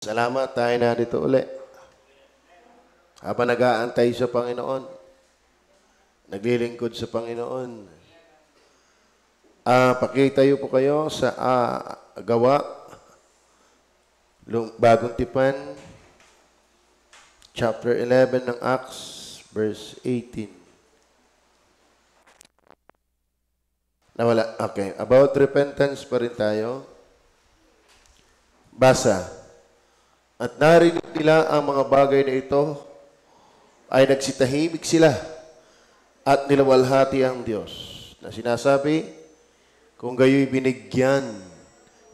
Salamat tayo na dito uli. Habang nag-aantay sa Panginoon, naglilingkod sa Panginoon. Pakitayo po kayo sa gawa, bagong tipan, chapter 11 ng Acts, verse 18. Nawala. Okay. About repentance pa rin tayo. Basa. At narinig nila ang mga bagay na ito, ay nagsitahimik sila at nilawalhati ang Diyos. Na sinasabi, kung gayo'y binigyan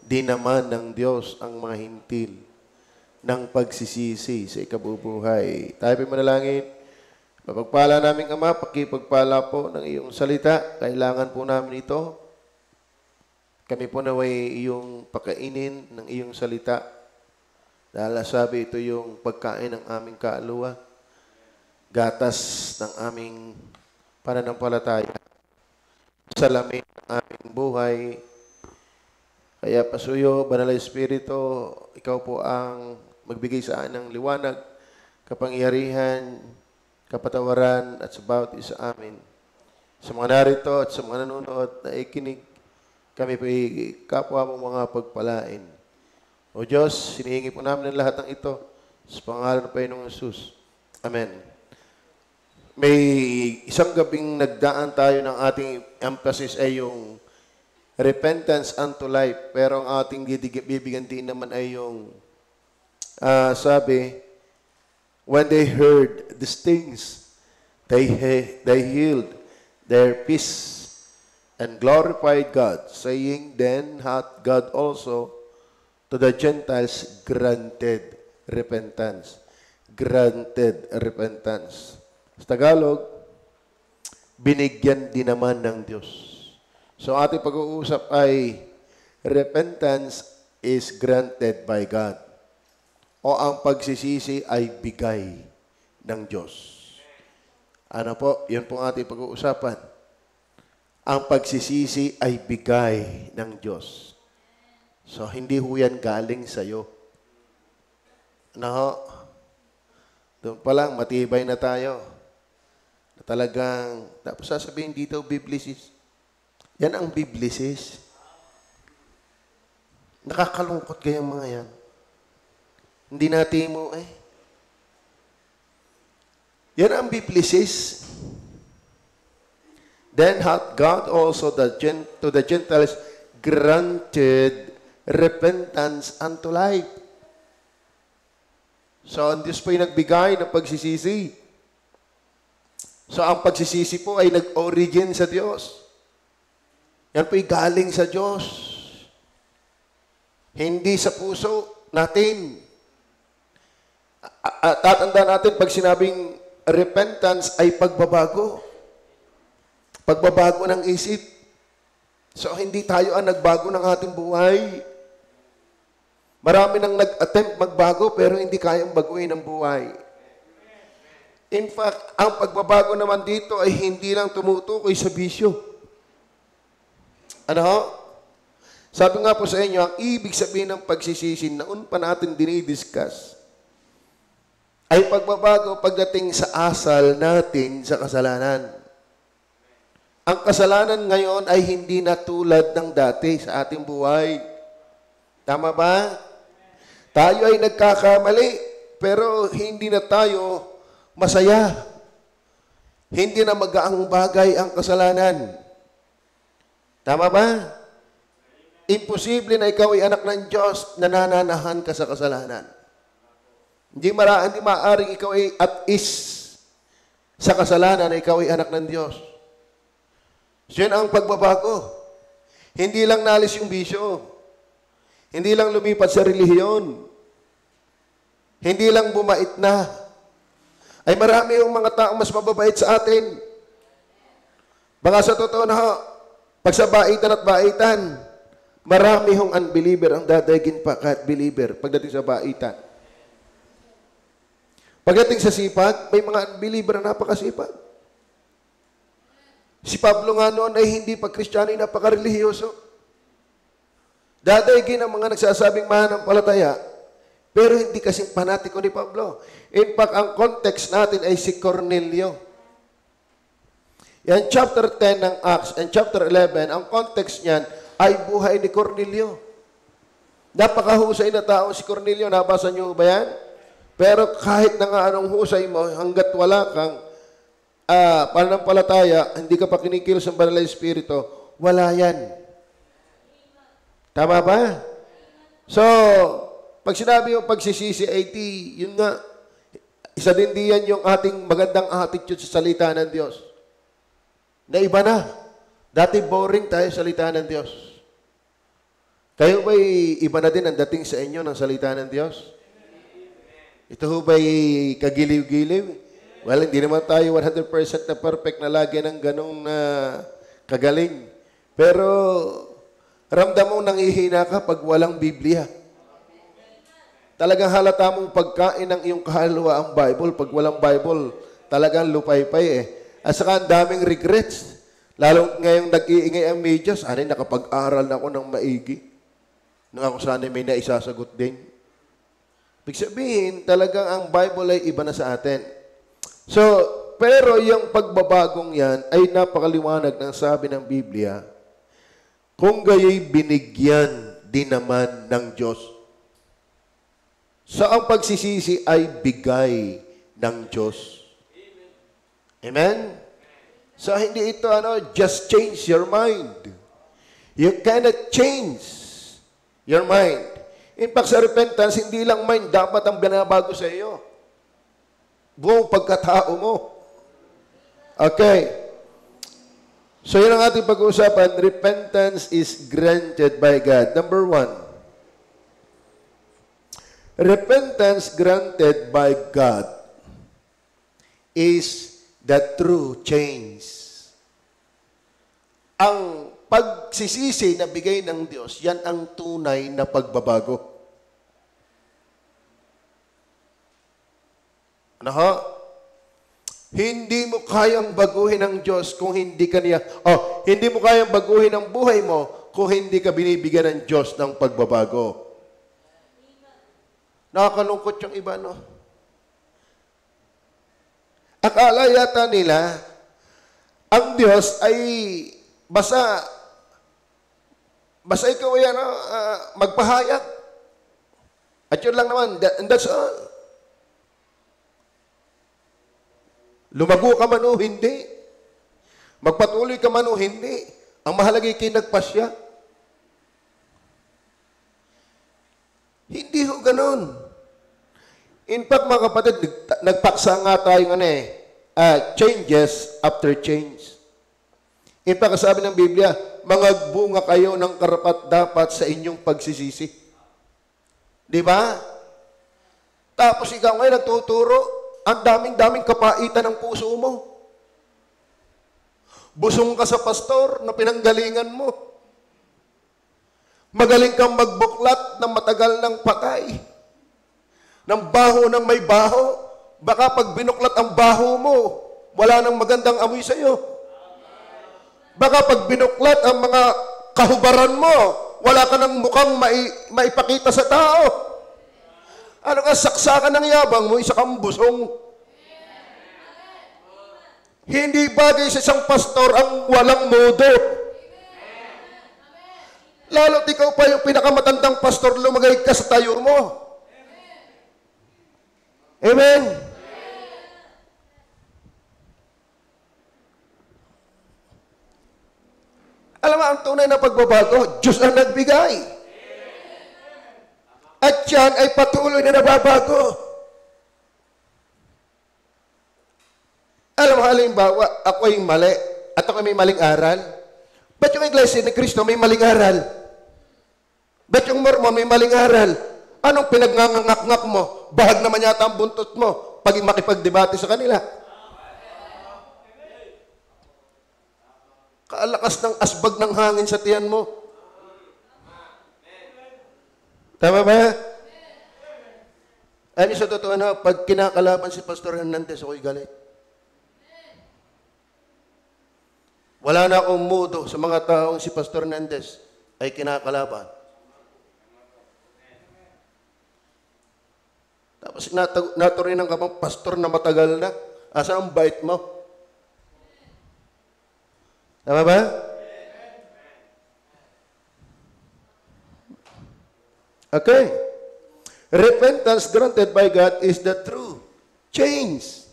din naman ng Diyos ang mga hintil ng pagsisisi sa ikabubuhay. Tayo po'y manalangin. Mapagpala namin Ama, pakipagpala po ng iyong salita. Kailangan po namin ito. Kami po naway iyong pakainin ng iyong salita. Dahil sabi ito yung pagkain ng aming kaalawa. Gatas ng aming pananampalataya. Salamin ng aming buhay. Kaya pasuyo, Banal na Espiritu, ikaw po ang magbigay sa amin ng liwanag, kapangyarihan, kapatawaran at sa bawat isa amin. Sa mga narito at sa mga nanonood na ikinig, kami po kapwa mong mga pagpalain. O Diyos, hinihingi po namin ng lahat ng ito sa pangalan ng Panginoong Hesus. Amen. May isang gabing nagdaan tayo ng ating emphasis ay yung repentance unto life. Pero ang ating bibigantiin naman ay yung sabi, when they heard these things, they healed their peace and glorified God, saying, then hath God also to the Gentiles granted repentance. Granted repentance. Sa Tagalog, binigyan din naman ng Diyos. So ating pag-uusap ay repentance is granted by God. O ang pagsisisi ay bigay ng Diyos. Ano po? Yun po ating pag-uusapan. Ang pagsisisi ay bigay ng Diyos. So, hindi ho yan galing sa'yo. Ano ho? Doon pa lang, matibay na tayo. Na talagang, tapos sasabihin dito, biblisis. Yan ang biblisis. Nakakalungkot kayong mga yan. Hindi natin mo Yan ang biblisis. Then hath God also to the Gentiles granted repentance unto life. So, ang Diyos po ay nagbigay ng pagsisisi. So, ang pagsisisi po ay nag-origin sa Diyos. Yan po ay galing sa Diyos. Hindi sa puso natin. Tatandaan natin pag sinabing repentance ay pagbabago. Pagbabago ng isip. So, hindi tayo ang nagbago ng ating buhay. Marami nang nag-attempt magbago pero hindi kayang baguhin ang buhay. In fact, ang pagbabago naman dito ay hindi lang tumutukoy sa bisyo. Ano ho? Sabi nga po sa inyo, ang ibig sabihin ng pagsisisi, noon pa natin dinidiscuss, ay pagbabago pagdating sa asal natin sa kasalanan. Ang kasalanan ngayon ay hindi na tulad ng dati sa ating buhay. Tama ba? Tayo ay nagkakamali, pero hindi na tayo masaya. Hindi na magaang bagay ang kasalanan. Tama ba? Imposible na ikaw ay anak ng Diyos na nananahan ka sa kasalanan. Hindi maaaring ikaw ay at is sa kasalanan na ikaw ay anak ng Diyos. So yun ang pagbabago. Hindi lang nalis yung bisyo. Hindi lang lumipat sa relihiyon. Hindi lang bumait na. Ay marami yung mga taong mas mababait sa atin. Baka sa totoo na ho, pag sa baitan at baitan, marami hong unbeliever ang dadaigin pa kahit believer pagdating sa baitan. Pagdating sa sipag, may mga unbeliever na napakasipag. Si Pablo nga noon ay hindi pa Kristiyano, napaka-relihiyoso. Dadaigin ang mga nagsasabing mahanampalataya, Pero hindi kasing panatiko ni Pablo. In fact, ang context natin ay si Cornelio. Yan, chapter 10 ng Acts and chapter 11, ang context niyan ay buhay ni Cornelio. Napakahusay na tao si Cornelio. Nabasa niyo ba yan? Pero kahit na nga anong husay mo, hanggat wala kang pananampalataya, hindi ka pa kinikilos ng Banal na Espiritu, wala yan. Tama ba? So, pag sinabi yung pagsisisi, yun nga, isa din diyan yung ating magandang attitude sa salita ng Diyos. Na iba na. Dati boring tayo sa salita ng Diyos. Kayo ba'y iba na din ang dating sa inyo ng salita ng Diyos? Ito ho ba'y kagiliw-giliw? Well, hindi naman tayo 100% na perfect na lagi ng ganong kagaling. Pero, ramdam mong nangihina ka pag walang Biblia. Talagang halata mong pagkain ng iyong kahalwa ang Bible. Pag walang Bible, talagang lupay-pay eh. At saka ang daming regrets. Lalo ngayong nag-iingay ang media, sana nakapag-aral na ako ng maigi. Nung ako sana may naisasagot din. Ibig sabihin, talagang ang Bible ay iba na sa atin. So, pero yung pagbabagong yan ay napakaliwanag ng sabi ng Biblia, kung gayo'y binigyan din naman ng Diyos. So, ang pagsisisi ay bigay ng Diyos. Amen? So, hindi ito, just change your mind. You cannot change your mind. In fact, sa repentance, hindi lang mind dapat ang binabago sa iyo. Buong pagkatao mo. Okay. So, yun ang ating pag-uusapan. Repentance is granted by God. Number 1. Repentance granted by God is the true change. Ang pagsisisi na bigay ng Diyos, yan ang tunay na pagbabago. Ano ho? Hindi mo kayang baguhin ng Diyos kung hindi ka niya, hindi mo kayang baguhin ang buhay mo kung hindi ka binibigyan ng Diyos ng pagbabago. Nakakalungkot yung iba, no? Akala yata nila, ang Diyos ay basta ikaw ay magpahayag. At yun lang naman, and that's all. Lumago ka man o hindi. Magpatuloy ka man o hindi. Ang mahalaga ay kinagpasya. Hindi ho ganun. In fact, mga kapatid, nagpaksa nga tayo changes after change. In fact, sabi ng Biblia, mangagbunga kayo ng karapat-dapat sa inyong pagsisisi. Di ba? Tapos ikaw ngayon nagtuturo, ang daming-daming kapaitan ng puso mo. Busong ka sa pastor na pinanggalingan mo. Magaling kang magbuklat ng matagal ng patay. Ng baho ng may baho. Baka pag binuklat ang baho mo, wala nang magandang amoy sa iyo. Baka pag binuklat ang mga kahubaran mo, wala ka nang mukhang maipakita sa tao. Ano ka, saksakan ng yabang mo, isa kang busong. Hindi bagay sa isang pastor ang walang modo. Lalo't ikaw pa yung pinakamatandang pastor, lumagay ka sa tayor mo. Amen? Alam mo, ang tunay na pagbabago, Diyos ang nagbigay. At yan ay patuloy na nababago. Alam mo, halimbawa, ako ay mali at ako may maling aral. Ba't yung Iglesia ni Cristo may maling aral? Ba't yung Mormon may maling aral? Anong pinagnangangak-ngak mo? Bahag naman yata ang buntot mo pag makipagdebate sa kanila. Kaalakas ng asbag ng hangin sa tiyan mo. Tama ba? Ano sa totoo na, pag kinakalaban si Pastor Hernandez, ako'y galit. Wala na akong mudo sa mga taong si Pastor Hernandez ay kinakalaban. Tapos naturinan ka pang pastor na matagal na. Asa ang bait mo? Tama ba? Okay. Repentance granted by God is the true change.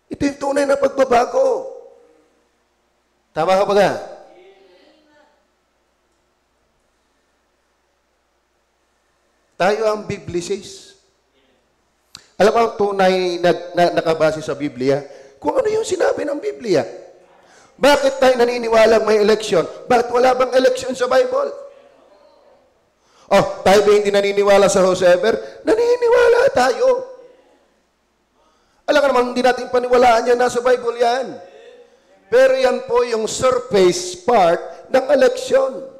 Ito yung tunay na pagbabago. Tama ka ba ka? Tayo ang Biblicis. Alam mo ang tunay na nakabase sa Biblia? Kung ano yung sinabi ng Biblia. Bakit tayo naniniwalang may eleksyon? Bakit wala bang eleksyon sa Bible? Oh, tayo ba hindi naniniwala sa whosoever? Naniniwala tayo. Alam ka naman, hindi natin paniwalaan yan, nasa Bible yan. Pero yan po yung surface part ng eleksyon.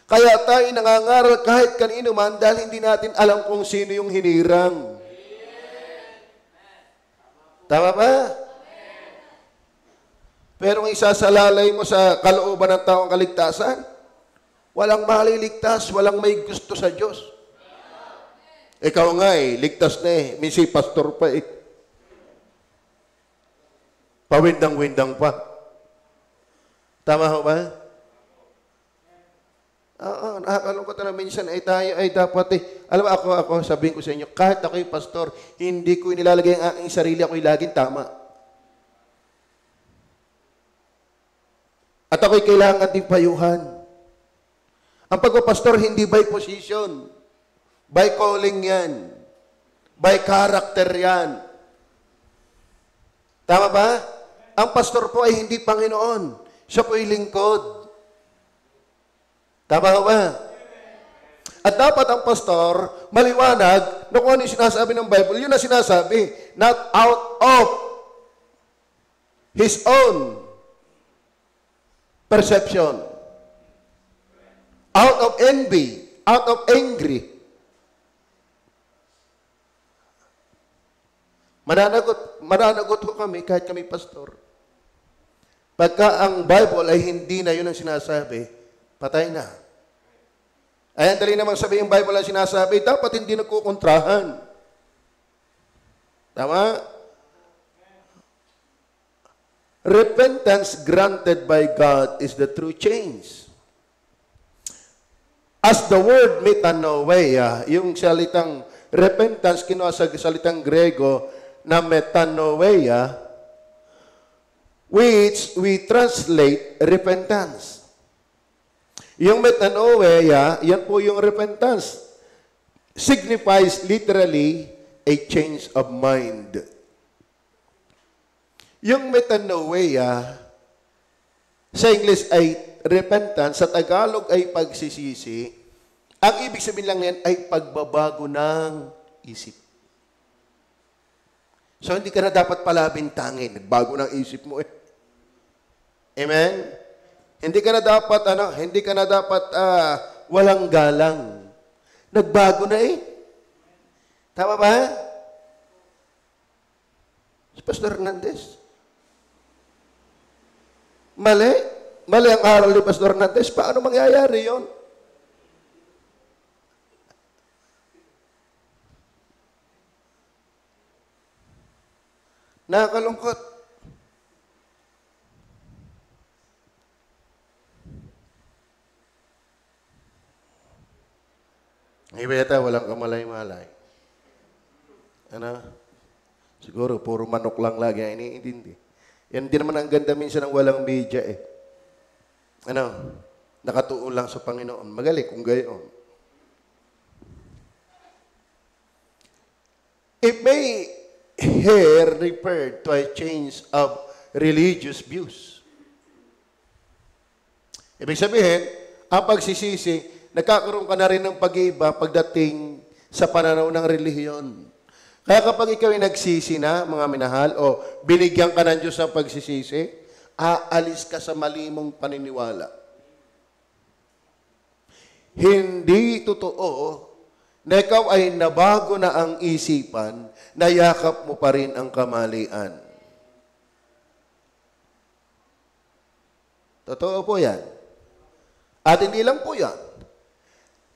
Kaya tayo nangangaral kahit kanino man dahil hindi natin alam kung sino yung hinirang. Tama ba? Pero kung isasalalay mo sa kalooban ng taong kaligtasan, walang maliligtas, walang may gusto sa Diyos. Ikaw nga ligtas na Misi pastor pa Pawindang-windang pa. Tama ho ba? Oo, nakakalungkot na minsan tayo ay dapat Alam mo, ako sabihin ko sa inyo, kahit ako'y pastor, hindi ko inilalagay ang aking sarili, ako'y laging tama. At ako'y kailangan din payuhan. Ang pagpapastor, hindi by position. By calling yan. By character yan. Tama ba? Ang pastor po ay hindi Panginoon. Siya po ay lingkod. Tama ba? At dapat ang pastor maliwanag na kung ano yung sinasabi ng Bible, yun na sinasabi. Not out of his own perception. Out of envy. Out of angry. Mananagot ko kami kahit kami pastor. Pagka ang Bible ay hindi na yun ang sinasabi, patay na. Ay, dali naman sabihin yung Bible ang sinasabi, dapat hindi nagkukontrahan. Tama? Repentance granted by God is the true change. As the word metanoia, yung salitang repentance, kinuha sa salitang Grego na metanoia, which we translate repentance. Yung metanoia, yan po yung repentance. Signifies literally a change of mind. Yung metanoia, sa English ay repentance, sa Tagalog ay pagsisisi. Ang ibig sabihin lang yan ay pagbabago ng isip. So, hindi ka na dapat palabintangin. Nagbago ng isip mo Amen? Hindi ka na dapat walang galang. Nagbago na Tama ba? Si Pastor Hernandez. Mali ang aral ni Pastor Hernandez. Paano mangyayari yon? Nakakalungkot. Iba yata walang kamalay-malay. Siguro, puro manok lang lagi ang iniintindi. Yan din naman ang ganda minsan ng walang media nakatuon lang sa Panginoon. Magaling kung gayon. It may here referred to a change of religious views. Ibig sabihin, ang pagsisisi, nagkakaroon ka na rin ng pag-iba pagdating sa pananaw ng relihiyon. Kaya kapag ikaw ay nagsisi na, mga minahal, o binigyan ka ng Diyos ng pagsisisi, aalis ka sa malimong paniniwala. Hindi totoo na ikaw ay nabago na ang isipan, nayakap mo pa rin ang kamalian. Totoo po yan. At hindi lang po yan.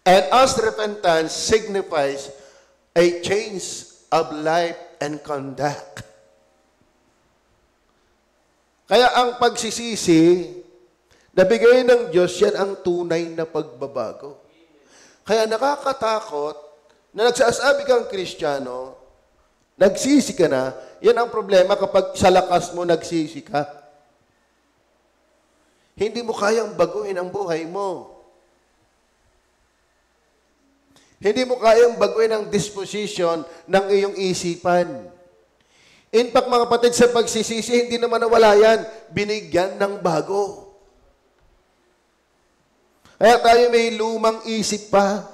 And as repentance signifies a change of life and conduct. Kaya ang pagsisisi, nabigay ng Diyos, yan ang tunay na pagbabago. Kaya nakakatakot na nagsasabi kang Kristiyano, nagsisi ka na, yan ang problema kapag sa lakas mo nagsisi ka. Hindi mo kayang baguhin ang buhay mo. Hindi mo kayang baguhin ang disposition ng iyong isipan. In fact, mga kapatid, sa pagsisisi, hindi naman nawala yan. Binigyan ng bago. Kaya tayo may lumang isip pa.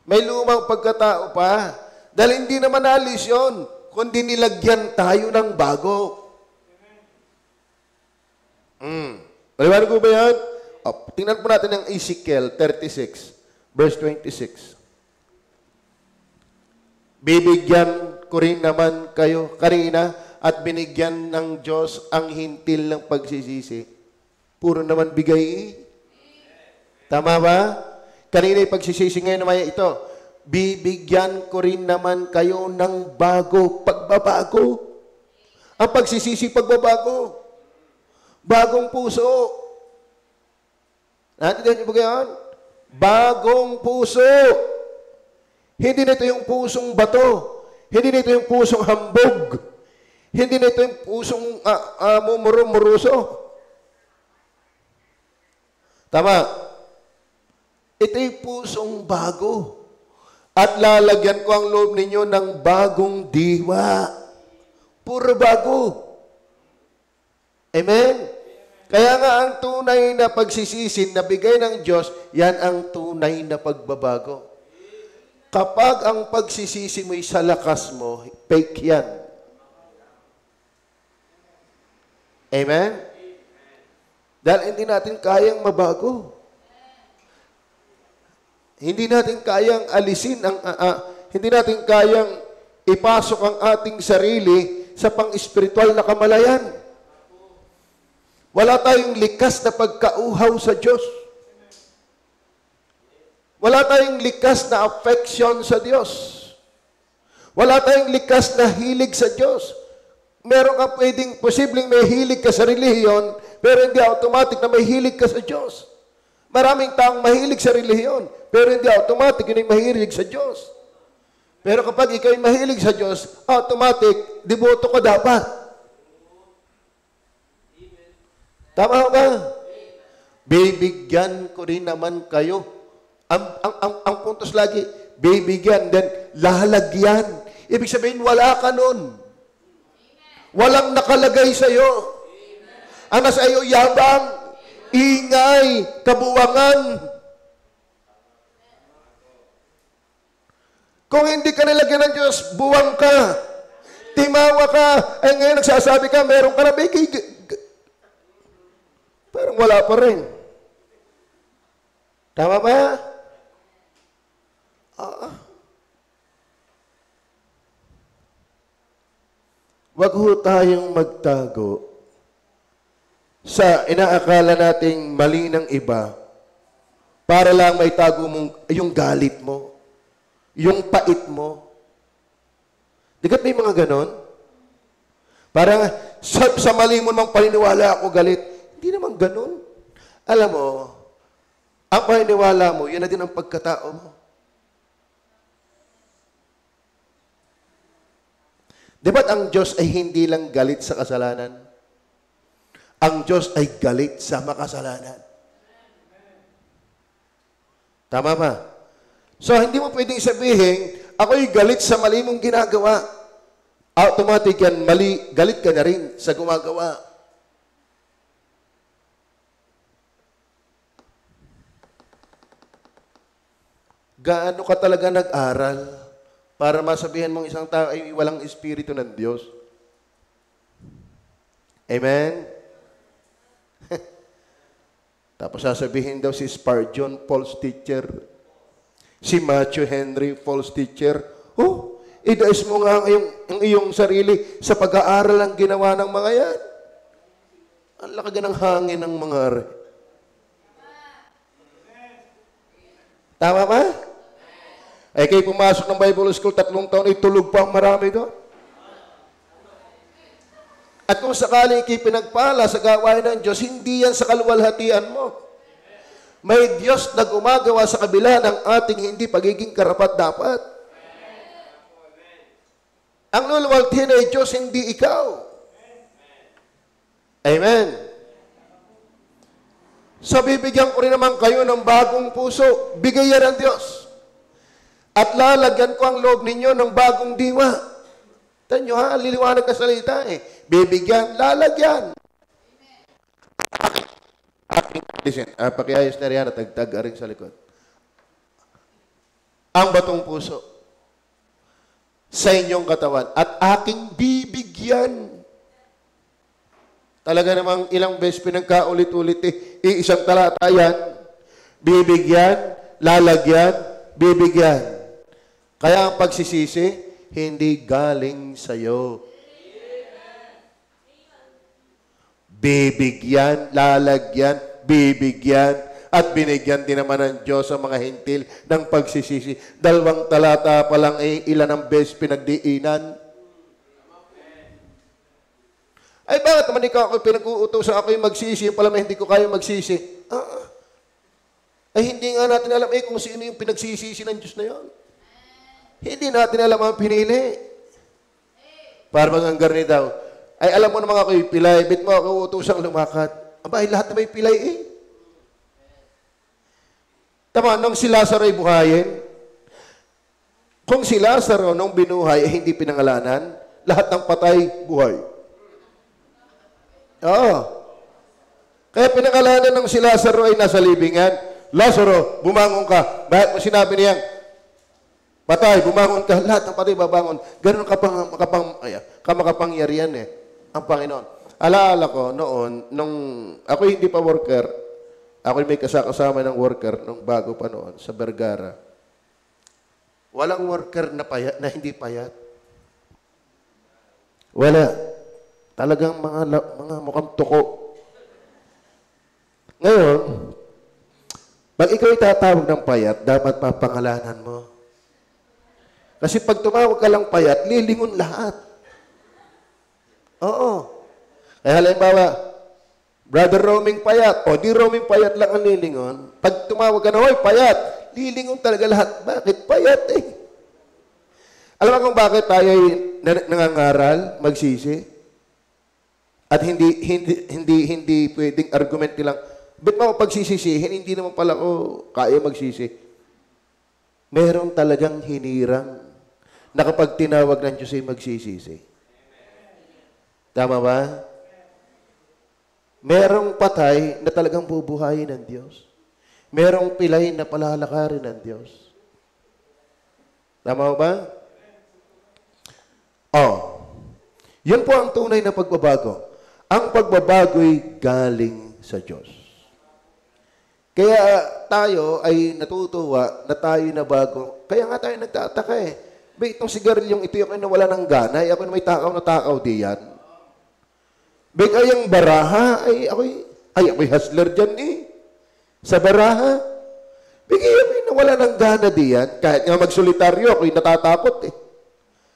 May lumang pagkatao pa. Dahil hindi naman alis yun, kundi nilagyan tayo ng bago. Maliwanag ko ba yan? Tingnan po natin ang Ezekiel 36, verse 26. Bibigyan ko rin naman kayo, Karina, at binigyan ng Diyos ang hintil ng pagsisisi. Puro naman bigay. Tama ba? Kanina yung pagsisisi ngayon naman ito. Bibigyan ko rin naman kayo ng bago, pagbabago. Ang pagsisisi, pagbabago. Bagong puso. Natindihan niyo ba yan? Bagong puso. Hindi nito yung pusong bato. Hindi nito yung pusong hambog. Hindi nito yung pusong mumuro-muruso. Tama. Ito yung pusong bago. At lalagyan ko ang loob ninyo ng bagong diwa. Puro bago. Amen? Kaya nga ang tunay na pagsisisi na bigay ng Diyos, yan ang tunay na pagbabago. Kapag ang pagsisisi mo'y sa lakas mo, fake yan. Amen? Dahil hindi natin kayang mabago. Hindi natin kayang alisin, hindi natin kayang ipasok ang ating sarili sa pang-espiritual na kamalayan. Wala tayong likas na pagkauhaw sa Diyos. Wala tayong likas na affection sa Diyos. Wala tayong likas na hilig sa Diyos. Meron ka pwedeng, posibleng may hilig ka sa relihiyon, pero hindi automatic na may hilig ka sa Diyos. Maraming taong mahilig sa relihiyon, pero hindi automatic yun ay mahilig sa Diyos. Pero kapag ikaw ay mahilig sa Diyos, automatic, deboto ka dapat. Tama ba? Bibigyan ko rin naman kayo. Ang puntos lagi, bibigyan, then lalagyan. Ibig sabihin, wala ka nun. Walang nakalagay sa'yo. Ang nasa iyo, yabang, ingay, kabuwangan. Kung hindi ka nilagyan ng Diyos, buwang ka. Timawa ka. Ay ngayon, nagsasabi ka, meron ka na bigay. Parang wala pa rin. Tama ba? Wag ho tayong magtago sa inaakala nating mali ng iba para lang may tago mong yung galit mo, yung pait mo. Di ba may mga ganon? Parang sa mali mo mang paniniwala ako galit. Hindi naman ganon. Alam mo, ang paniniwala mo, yun na din ang pagkatao mo. Di ba't ang Diyos ay hindi lang galit sa kasalanan? Ang Diyos ay galit sa makasalanan. Tama ba? So, hindi mo pwedeng sabihin, ako'y galit sa mali mong ginagawa. Automatic yan, mali, galit ka na rin sa gumagawa. Gaano ka talaga nag-aral para masabihan mong isang tao ay walang espiritu ng Diyos? Amen? Tapos sasabihin daw si Spurgeon, false teacher. Si Matthew Henry, false teacher. Oh, idais mo nga ang iyong sarili sa pag-aaral ang ginawa ng mga yan. Ang laki ng hangin ng mga ari. Tama ba? Ay kayo pumasok ng Bible School, 3 taon, ay tulog pa ang marami doon. At kung sakali kayo pinagpala sa gawain ng Diyos, hindi yan sa kaluwalhatian mo. May Diyos na gumagawa sa kabila ng ating hindi pagiging karapat-dapat. Ang luluwalhatian ay Diyos, hindi ikaw. Amen. So, bibigyan ko rin naman kayo ng bagong puso. Bigay yan ng Diyos. At lalagyan ko ang loob ninyo ng bagong diwa. Tanyo ha, liliwanag na salita eh. Bibigyan, lalagyan. Listen, pakiayos na riyan at tagtag rin sa likod. Ang batong puso sa inyong katawan at aking bibigyan. Talaga namang ilang beses pinagkaulit-ulit isang talata yan. Bibigyan, lalagyan, bibigyan. Kaya ang pagsisisi, hindi galing sa'yo. Bibigyan, lalagyan, bibigyan, at binigyan din naman ng Diyos sa mga hintil ng pagsisisi. 2 talata pa lang ilan ang beses pinagdiinan. Ay, bakit naman ikaw ako pinag-uutosan ako yung magsisi, yung pala may hindi ko kaya magsisi? Ay, hindi nga natin alam kung sino yung pinagsisisi ng Diyos na yun. Hindi natin alam ang pinili. Parang ang garni daw, ay alam mo naman ako yung pilay, bit mo ako utosang lumakad. Aba, ay lahat na may pilay eh. Tama, nung si Lazaro ay buhayin, kung si Lazaro nung binuhay ay hindi pinangalanan, lahat ng patay, buhay. Oo. Kaya pinangalanan ng si Lazaro ay nasa libingan. Lazaro, bumangon ka. Bakit mo sinabi niyang, patay, bumangon ka. Lahat ng patay babangon. Ganun kamakapangyarihan eh, ang Panginoon. Alaala ko noon, nung ako hindi pa worker, ako may kasama ng worker nung bago pa noon sa Vergara. Walang worker na payat, na hindi payat. Wala. Talagang mga mukhang tuko. Ngayon, pag ikaw itatawag ng payat, dapat mapangalanan mo. Kasi pag tumawag ka lang payat, lilingon lahat. Oo. Kaya halimbawa, Brother Roming payat, o di Roming payat lang ang lilingon. Pag tumawag ka na, hoy, payat, lilingon talaga lahat. Bakit? Payat eh. Alam mo kung bakit tayo nangangaral, magsisi? At hindi pwedeng argument nilang, ba't mo pagsisisihin, hindi naman pala ko kaya magsisi. Meron talagang hinirang na kapag tinawag ng Diyos ay magsisisi. Tama ba? Merong patay na talagang bubuhayin ng Diyos. Merong pilay na palalakarin ng Diyos. Tama ba? Oh. Yun po ang tunay na pagbabago. Ang pagbabago'y galing sa Diyos. Kaya tayo ay natutuwa na tayo na bago. Kaya nga tayo nagtataka eh. Ba itong sigarilyong ito yung nawala ng gana, ay ako na may takaw na takaw diyan. Ba kayang baraha, ay ako'y hustler dyan eh. Sa baraha. Bigay ako'y nawala ng gana diyan. Kahit nga magsulitaryo, ako'y natatakot eh.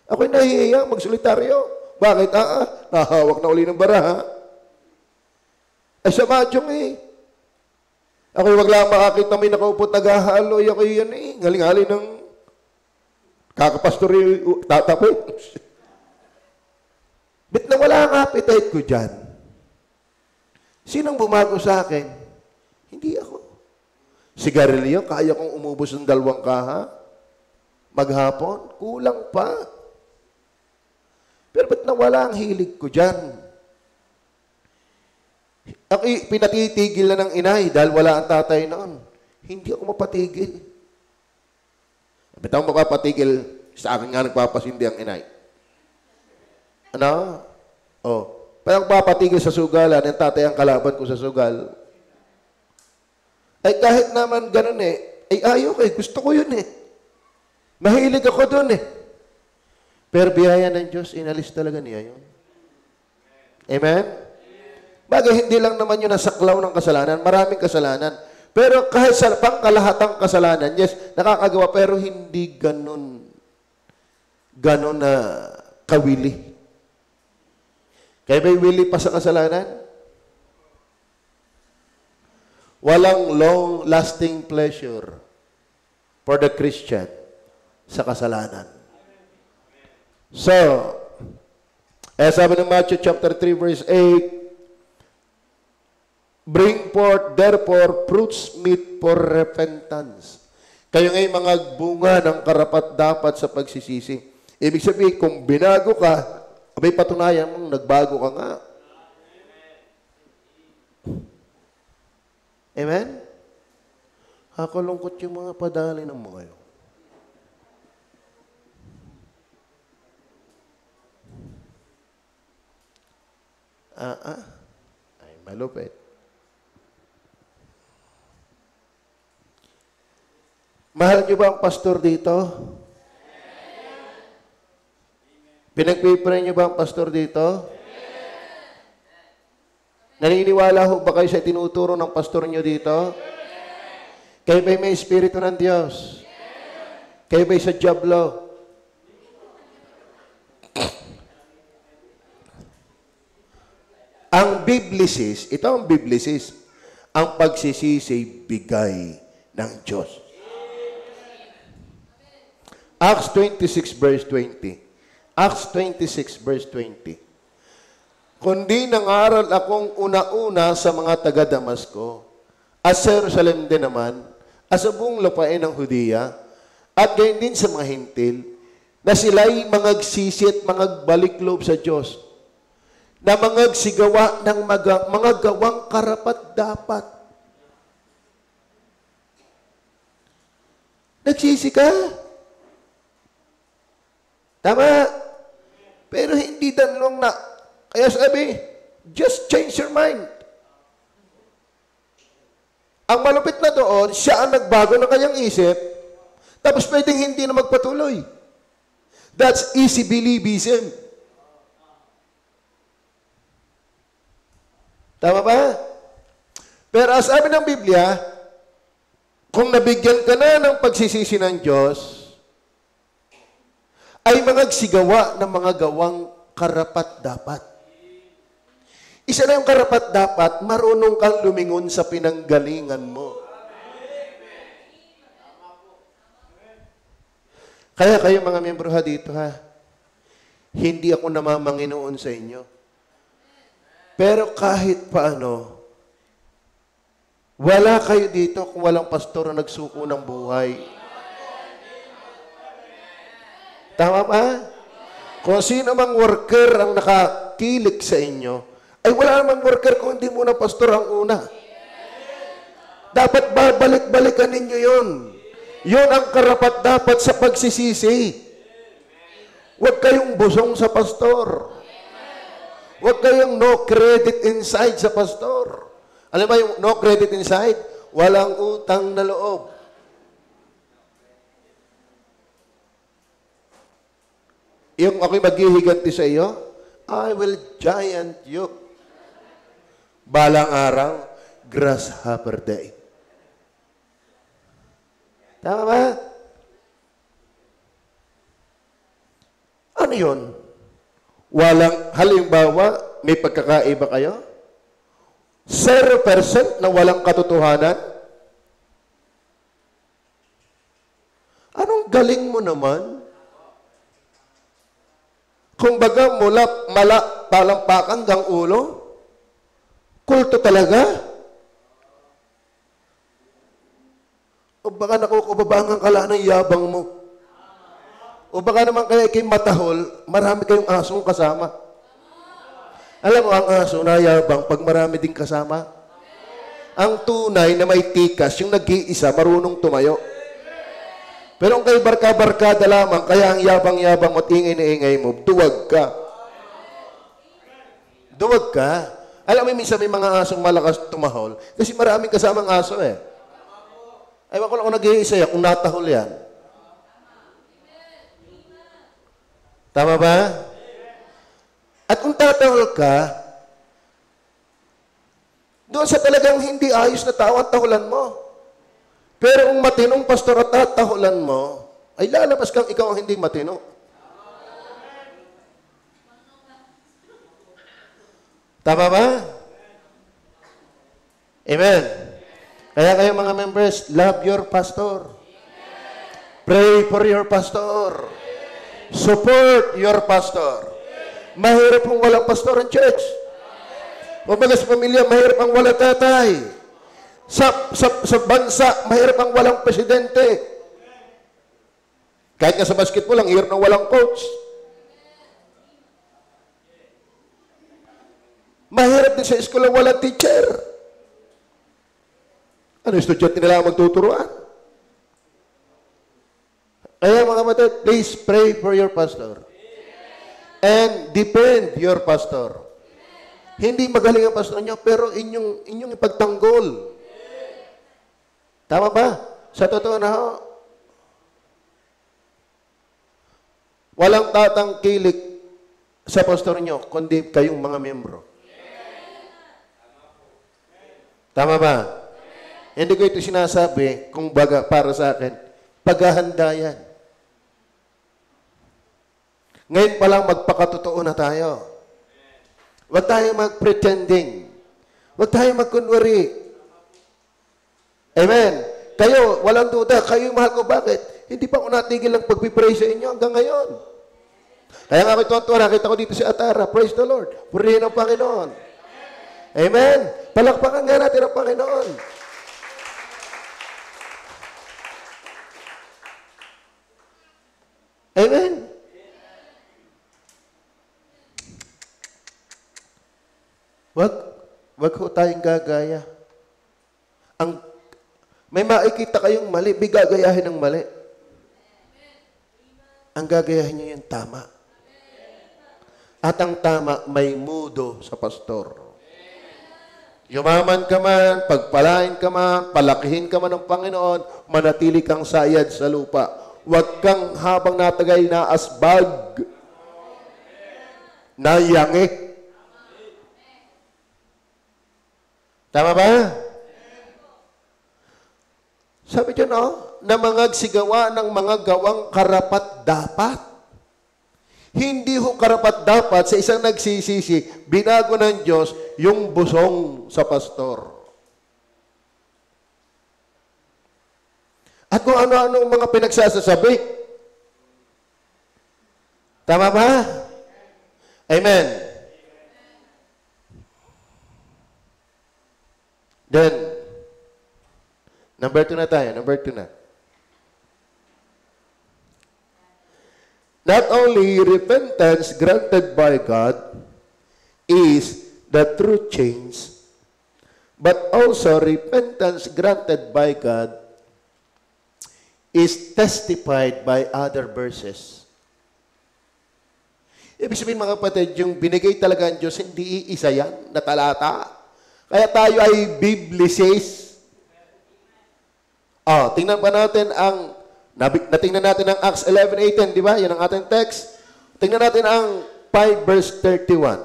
Ako'y nahihiya magsulitaryo. Bakit? Nahawak na uli ng baraha. Ay, sa madyong eh. Ako'y wag lang makakita may nakaupot naghahaloy. Ako'y yan eh. Ngaling-hali ng kakapastori tatapit. Bit na wala ang appetite ko dyan. Sinong bumago sa akin? Hindi ako. Sigarilyo, kaya kong umubos ng 2 kaha. Maghapon, kulang pa. Pero ba't nawala ang hilig ko dyan? Ako pinatitigil na ng inay dahil wala ang tatay noon. Hindi ako mapatigil. Ba't ako mapapatigil? Sa akin nga nagpapasindi ang inay. Ano? Oh. Parang mapapatigil sa sugalan, ang tatay ang kalaban ko sa sugal. Ay kahit naman ganun eh, ay ayaw ko eh, gusto ko yun eh. Mahilig ako doon eh. Pero biyaya ng Diyos, inalis talaga niya yun. Amen? Bagay, hindi lang naman yun nasaklaw ng kasalanan. Maraming kasalanan. Pero kahit sa pangkalahatang kasalanan, yes, nakakagawa, pero hindi ganon na kawili. Kaya may wili pa sa kasalanan? Walang long-lasting pleasure for the Christian sa kasalanan. So, sabi ng Matthew chapter 3 verse 8, bring forth therefore fruits meet for repentance. Kayo ngayon mga bunga ng karapat-dapat sa pagsisisi. Ibig sabihin, kung binago ka, may patunayan mong nagbago ka nga. Amen? Kakalungkot yung mga padali ng mga yun. Ay, malupit. Mahal niyo ba ang pastor dito? Pinagpipray niyo ba ang pastor dito? Naniniwala ho ba kayo sa tinuturo ng pastor niyo dito? Kayo ba'y may Espiritu ng Diyos? Kayo ba'y sa jablo? Ang Biblisis, ito ang Biblisis, ang pagsisisi bigay ng Diyos. Acts 26 verse 20. Acts 26 verse 20. Kundi nangaral akong una-una sa mga taga-Damasco, at sa Jerusalem din naman, at sa buong lupain ng Hudiya, at gayon din sa mga hintil, na sila'y mangagsisi at mangagbalikloob sa Diyos, na mangagsigawa ng mga gawang karapat-dapat. Nagsisi ka? Tama? Pero hindi danlong na. Kaya sabi, just change your mind. Ang malupit na doon, siya ang nagbago ng kanyang isip, tapos pwedeng hindi na magpatuloy. That's easy believism. Tama ba? Pero as sabi ng Biblia, kung nabigyan ka na ng pagsisisi ng Diyos, ay mangagsigawa ng mga gawang karapat-dapat. Isa na yung karapat-dapat, marunong kang lumingon sa pinanggalingan mo. Kaya kayo mga miyembro dito hindi ako namamanginoon sa inyo. Pero kahit paano, wala kayo dito kung walang pastor na nagsuko ng buhay. Tama ba? Kung sino mang worker ang nakakilik sa inyo, ay wala namang worker kung hindi muna pastor ang una. Dapat babalik-balikan ninyo yun. Yun ang karapat-dapat sa pagsisisi. Huwag kayong busong sa pastor. Huwag kayong no credit inside sa pastor. Alam mo yung no credit inside? Walang utang na loob. Yung ako'y maghihiganti sa iyo, I will giant you. Balang araw, grasshopper day. Tama ba? Ano yun? Walang, halimbawa, may pagkakaiba kayo? 0% na walang katotohanan? Anong galing mo naman? Kung baga talampakan hanggang ulo, kulto talaga? O baka nakukubabangan ka lang ng yabang mo? O baka naman kaya kayo matahol, marami kayong asong kasama? Alam mo, ang aso na yabang pag marami ding kasama? Ang tunay na may tikas, yung nag-iisa, marunong tumayo. Pero kung kayo barka-barkada lamang, kaya ang yabang-yabang mo, ingay-ingay mo, duwag ka. Duwag ka. Alam mo, minsan may mga asong malakas tumahol, kasi maraming kasamang aso eh. Ewan ko lang kung nag-iisa kung natahol yan. Tama ba? At kung tatahol ka, doon sa talagang hindi ayos na tao at tahulan mo. Pero kung matinong pastor at tatahulan mo, ay lalabas kang ikaw ang hindi matino. Tama ba? Amen. Kaya kayo mga members, love your pastor. Pray for your pastor. Support your pastor. Mahirap kung walang pastor ang church. Kumbaga sa pamilya, mahirap ang walang tatay. Sa bansa, mahirap ang walang presidente. Kahit nga sa basketball, ang hirap ng walang coach. Mahirap din sa eskwela walang teacher. Ano, estudyante nila ang magtuturuan? Kaya mga kapatid, please pray for your pastor. And defend your pastor. Hindi magaling ang pastor niyo, pero inyong ipagtanggol. Tama ba? Sa totoo na ho, walang tatangkilik sa pastor niyo, kundi kayong mga membro. Tama ba? Hindi ko ito sinasabi, kung baga para sa akin, paghahanda yan. Ngayon pa lang magpakatotoo na tayo. Huwag tayo mag-pretending. Huwag tayo mag-kunwari. Amen. Kayo, walang duda, kayo mahal ko. Bakit? Hindi pa ako natigil ng pagpipray sa inyo hanggang ngayon. Kaya nga ako'y tuwan-tuwa, nakita ko dito si Atara. Praise the Lord. Purihin ang Panginoon. Amen. Palakpakan nga natin ang Panginoon. Amen. Wag ho tayong gagaya. May makikita kayong mali, bigagayahin ng mali. Ang gagayahin niyo yung tama. At ang tama, may mudo sa pastor. Yumaman ka man, pagpalain ka man, palakihin ka man ng Panginoon, manatili kang sayad sa lupa. Huwag kang habang natagay na asbag, na yangi. Tama ba? Sabi dyan, na mga sigawa ng mga gawang karapat-dapat. Hindi ho karapat-dapat sa isang nagsisisi, binago ng Diyos yung busong sa pastor. At kung ano-ano mga pinagsasasabi. Tama ba? Amen. Then, number 2 na tayo. Number 2 na. Not only repentance granted by God is the true change, but also repentance granted by God is testified by other verses. Ibig sabihin mga kapatid, yung binigay talaga ng Diyos, hindi iisa yan na talata. Kaya tayo ay Biblicist. Tingnan pa natin natingnan natin ang Acts 11:18, di ba? Yan ang ating text. Tingnan natin ang 5 verse 31.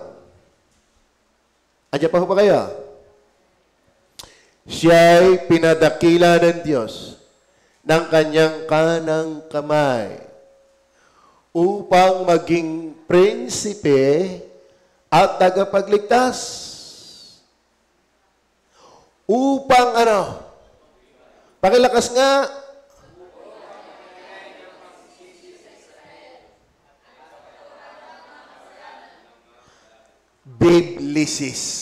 Andiyan pa ho ba kayo? Siya'y pinadakila ng Diyos ng kanyang kanang kamay upang maging prinsipe at tagapagligtas. Upang ano? Pakilakas nga. Biblicist.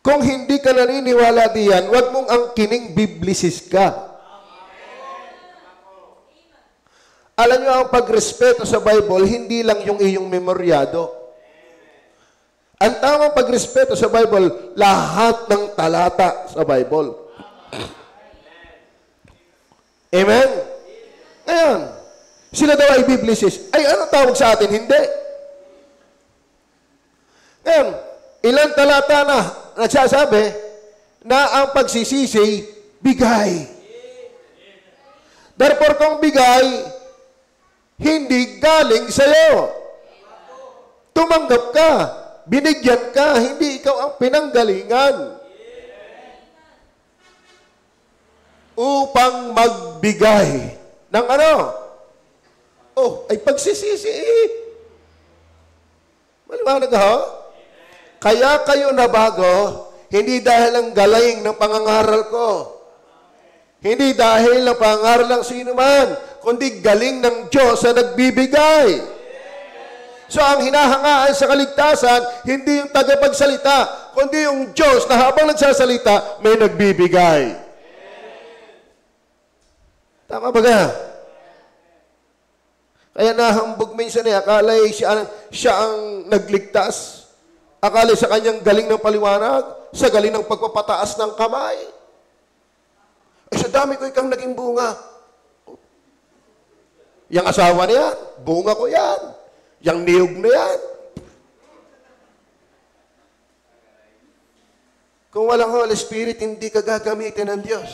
Kung hindi ka naniniwala diyan, huwag mong angkining biblicist ka. Alam niyo, ang pagrespeto sa Bible, hindi lang yung iyong memoryado. Ang tamang pagrespeto sa Bible, lahat ng talata sa Bible. Amen? Ngayon, sila daw ay biblicist. Ay, ano tawag sa atin? Hindi. Ngayon, ilang talata na nagsasabi na ang pagsisisi, bigay. Therefore, kung bigay, hindi galing sa'yo. Tumanggap ka. Binigyan ka. Hindi ikaw ang pinanggalingan. upang magbigay ng ano? Oh, ay pagsisisi. Maliwanag ho? Kaya kayo nabago, hindi dahil ang galing ng pangangaral ko. Hindi dahil ng pangangaral ng sino man, kundi galing ng Diyos na nagbibigay. So ang hinahangaan sa kaligtasan, hindi yung tagapagsalita, kundi yung Diyos na habang nagsasalita, may nagbibigay. Tama ba ka? Kaya nahambog minsan akala siya ang nagligtas. Akala sa kanyang galing ng paliwanag, sa galing ng pagpapataas ng kamay. Sa dami ko ikang naging bunga. Yang asawa niya, bunga ko yan. Yang niyog na yan. Kung walang Holy Spirit, hindi ka gagamitin ng Diyos.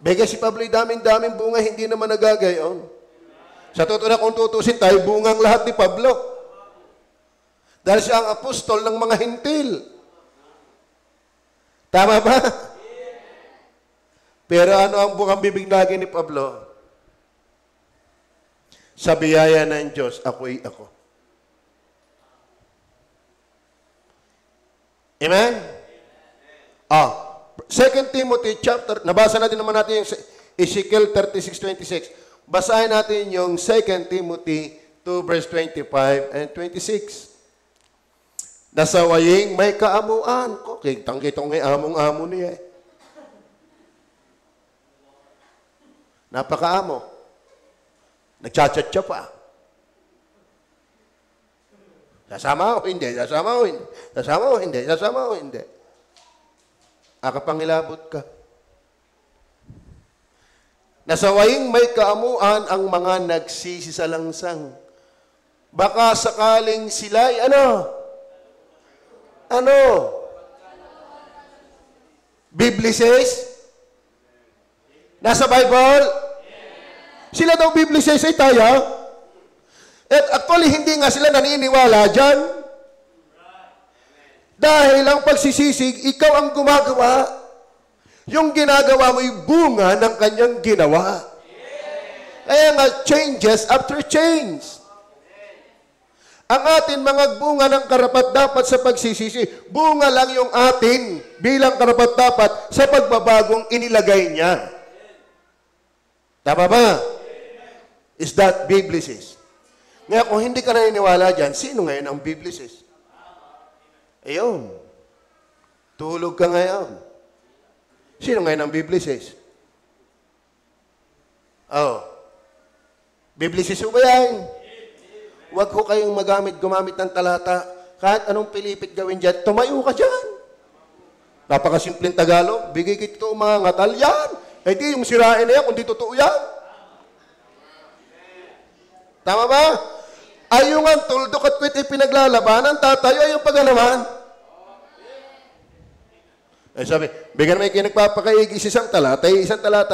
Bega si Pablo'y daming bunga, hindi naman nagagayon. Sa totoo na kung tutusin tayo, bungang lahat ni Pablo. Dahil siya ang apostol ng mga hintil. Tama ba? Pero ano ang bungang bibig lagi ni Pablo? Sa biyaya ng Diyos, ako'y ako. Amen? 2 Timothy chapter, nabasa natin naman natin yung Ezekiel 36:26. Basahin natin yung 2 Timothy 2 verse 25 and 26. Nasawaying may kaamuan. Kitang-kitang may among-amo niya. Napakaamo. Nagchat-chat pa. Sasama o hindi? Sasama o hindi? Sasama o hindi? Sasama o hindi? Akapangilabot ka. Nasawaying may kaamuan ang mga nagsisisalangsang. Baka sakaling sila'y Biblises? Nasa Bible? Sila daw Biblises ay tayo? At actually, hindi nga sila naniniwala dyan. Dahil ang pagsisisig, ikaw ang gumagawa. Yung ginagawa mo yung bunga ng kanyang ginawa. Kaya nga, changes after change. Ang atin mga bunga ng karapat-dapat sa pagsisisi, bunga lang yung atin bilang karapat-dapat sa pagbabagong inilagay niya. Tama ba? Is that Biblicis? Ngayon, kung hindi ka naniniwala dyan, sino ngayon ang Biblicis? Ayun. Tulog ka ngayon. Sino ngayon ang Biblicis? Biblicis ba yan? Huwag ko kayong gumamit ng talata. Kahit anong pilipit gawin dyan, tumayo ka dyan. Napakasimpleng Tagalog, bigay kito mga ngatal yan. Eh di yung sirain na yan, kung di totoo yan. Tama ba? Ay yung ang tuldok at kwit ipinaglalabanan, tatayo ay yung paganaman. Eh sabi, bigyan may nagpapakaigis isang talata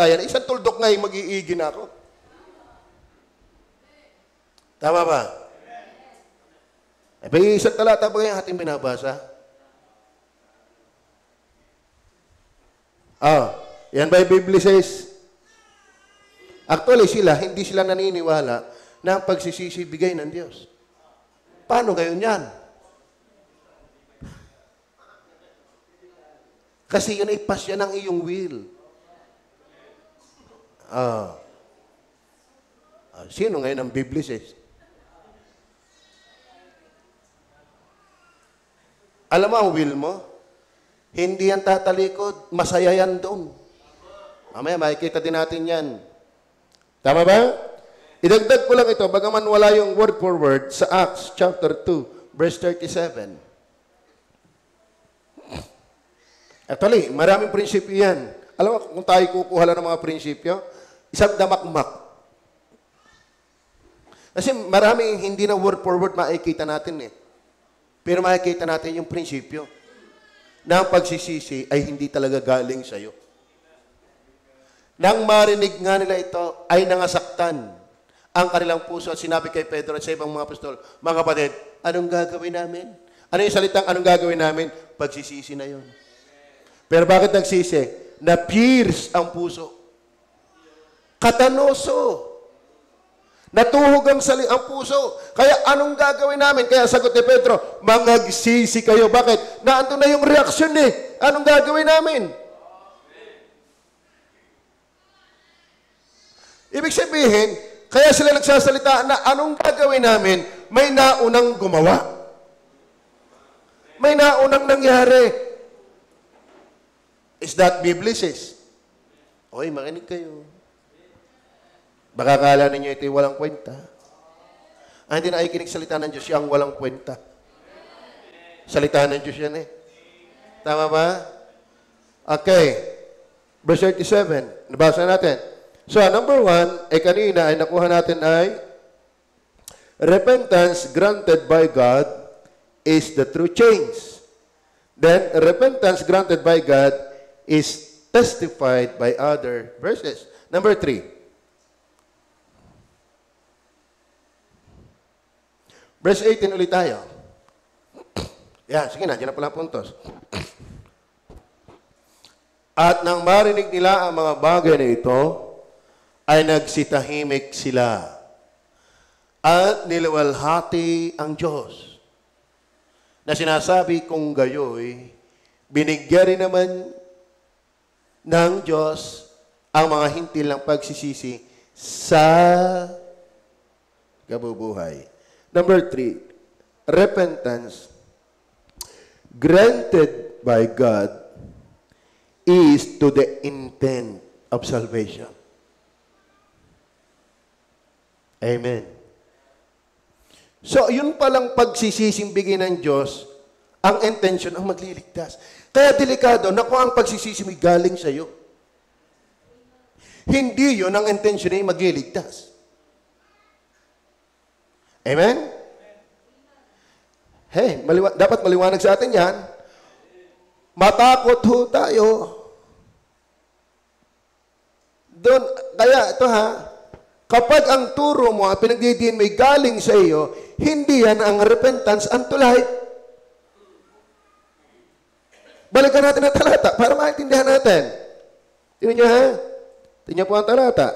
yan, isang tuldok nga yung mag-iigi na ako. Tama ba? Eh, isang talata ba yung ating binabasa? Yan ba yung Biblia says? Actually, hindi sila naniniwala na ang pagsisisi bigay ng Diyos. Paano gayon yan? Kasi yun ay pasya ng iyong will. Sino ngayon ang Biblia says? Alam mo ang will mo? Hindi yan tatalikod. Masaya yan doon. Mamaya, makikita din natin yan. Tama ba? Idagdag ko lang ito, bagaman wala yung word for word sa Acts chapter 2, verse 37. Actually, maraming prinsipyo yan. Alam mo, kung tayo kukuha lang ng mga prinsipyo, isang damakmak. Kasi maraming hindi na word for word makikita natin eh. Pero makikita natin yung prinsipyo na ang pagsisisi ay hindi talaga galing sa'yo. Nang marinig nga nila ito, ay nangasaktan ang kanilang puso at sinabi kay Pedro at sa ibang mga apostol, mga kapatid, anong gagawin namin? Ano yung salitang anong gagawin namin? Pagsisisi na yun. Pero bakit nagsisi? Na-pierce ang puso. Katanoso. Natuhog ang puso. Kaya anong gagawin namin? Kaya sagot ni Pedro, mangagsisi kayo. Bakit? Naandun na yung reaksyon eh. Anong gagawin namin? Ibig sabihin, kaya sila nagsasalita na anong gagawin namin? May naunang gumawa. May naunang nangyari. Is that Biblicist? Oy, makinig kayo. Baka kala ninyo ito'y walang kwenta. Hindi na nakikinig salita ng Diyos yung walang kwenta. Salita ng Diyos yan eh. Tama ba? Okay. Verse 37. Nabasa natin. So, number 1, kanina ay nakuha natin ay repentance granted by God is the true change. Then, repentance granted by God is testified by other verses. Number 3. Verse 18 ulit tayo. Yan, sige na, dyan na pala puntos. At nang marinig nila ang mga bagay na ito, ay nagsitahimik sila. At niluwalhati ang Diyos. Na sinasabi kung gayoy, binigyan rin naman ng Diyos ang mga hintil ng pagsisisi sa kabubuhay. Number 3, repentance granted by God is to the intent of salvation. Amen. So, yun palang pagsisising bigay ng Diyos, ang intention ang magliligtas. Kaya delikado na kung ang pagsisisi may galing sa iyo. Hindi yun ang intention ay magliligtas. Amen? Hey, dapat maliwanag sa atin yan. Matakot ho tayo. Doon, kaya ito ha, kapag ang turo mo, ang pinagdidiin may galing sa iyo, hindi yan ang repentance unto life. Balikan natin ang talata para maintindihan natin. Tingnan nyo ha? Tingnan nyo po ang talata.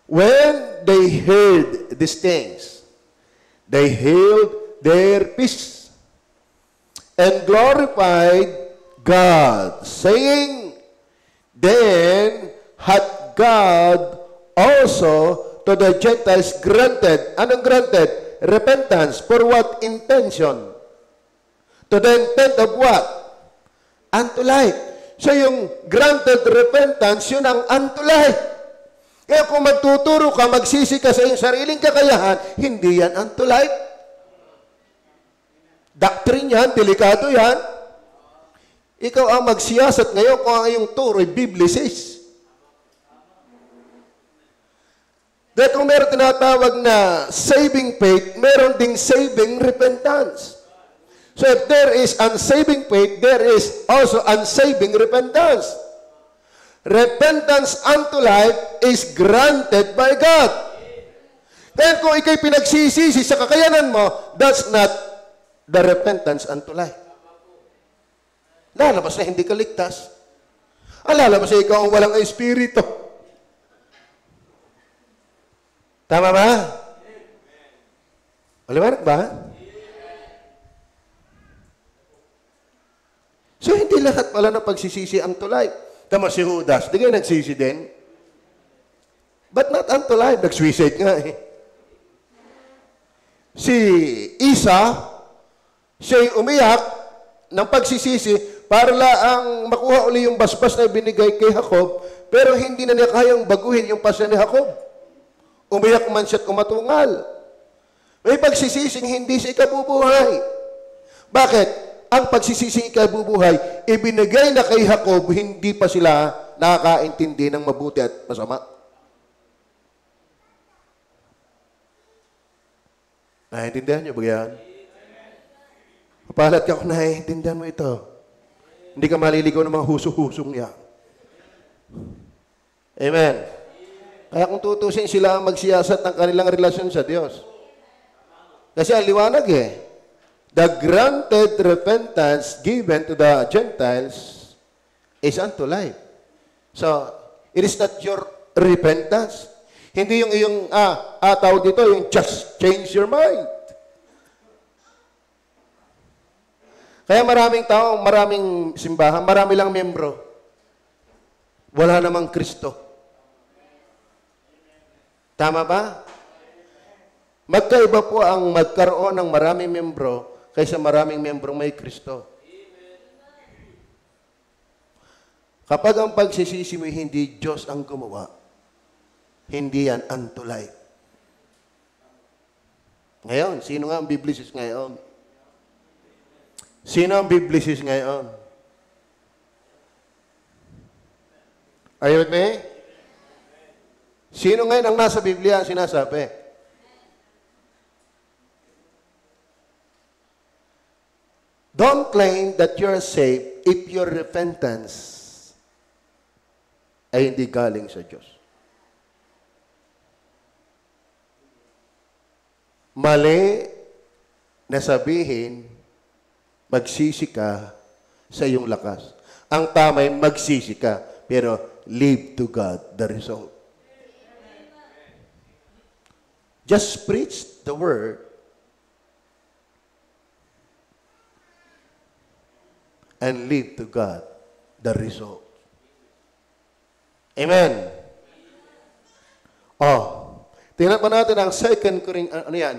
When they heard these things, they held their peace and glorified God, saying, Then hath God also to the Gentiles granted. Anong granted? Repentance. For what intention? To the intent of what? Unto life. So yung granted repentance, yun ang unto life. Kaya kung magtuturo ka, magsisi ka sa iyong sariling kakayahan, hindi yan unto life. Doctrine yan, delikado yan. Ikaw ang magsiyasat ngayon kung ang iyong turo ay biblicist. Dahil kung meron tinatawag na saving faith, meron ding saving repentance. So if there is unsaving faith, there is also unsaving repentance. Repentance unto life is granted by God. Kaya kung ikay pinagsisisi sa kakayanan mo, that's not the repentance unto life. Lalabas na hindi ka ligtas. Lalabas na ikaw ang walang espiritu. Tama ba? Maliwanag ba? So hindi lahat pala na pagsisisi unto life. Tama si Judas, di kayo nagsisi din? But not unto life, nag-suicide nga eh. Si Isa, siya'y umiyak ng pagsisisi para laang makuha uli yung basbas na binigay kay Jacob, pero hindi na niya kayang baguhin yung pasya ni Jacob. Umiyak man siya't kumatungal. May pagsisising hindi siya ikabubuhay. Bakit? Ang pagsisising ikabubuhay, ibinigay na kay Jacob, hindi pa sila nakakaintindi ng mabuti at masama. Naiintindihan niyo ba yan? Papalat ka kung naiintindihan mo ito. Hindi ka maliligaw ng mga huso-husong niya. Amen. Kaya kung tutusin sila ang magsiyasat ng kanilang relasyon sa Diyos. Kasi ang liwanag eh. The granted repentance given to the Gentiles is unto life. So, it is not your repentance. Hindi yung iyong, tawag dito, yung just change your mind. Kaya maraming tao, maraming simbahan, marami lang membro. Wala namang Kristo. Tama ba? Magkaiba po ang magkaroon ng maraming membro kaysa maraming membrong may Kristo. Kapag ang pagsisisi mo hindi Diyos ang gumawa, hindi yan unto life. Ngayon, sino nga ang Biblisis ngayon? Sino ang Biblisis ngayon? Are you with me? Sino ngayon ang nasa Biblia ang sinasabi? Don't claim that you're saved if your repentance ay hindi galing sa Diyos. Mali na sabihin, magsisi ka sa iyong lakas. Ang tama ay magsisi ka, pero leave to God the result. Just preach the word and leave to God the result. Amen. Tingnan pa natin ang 2 Corinthians, ano yan?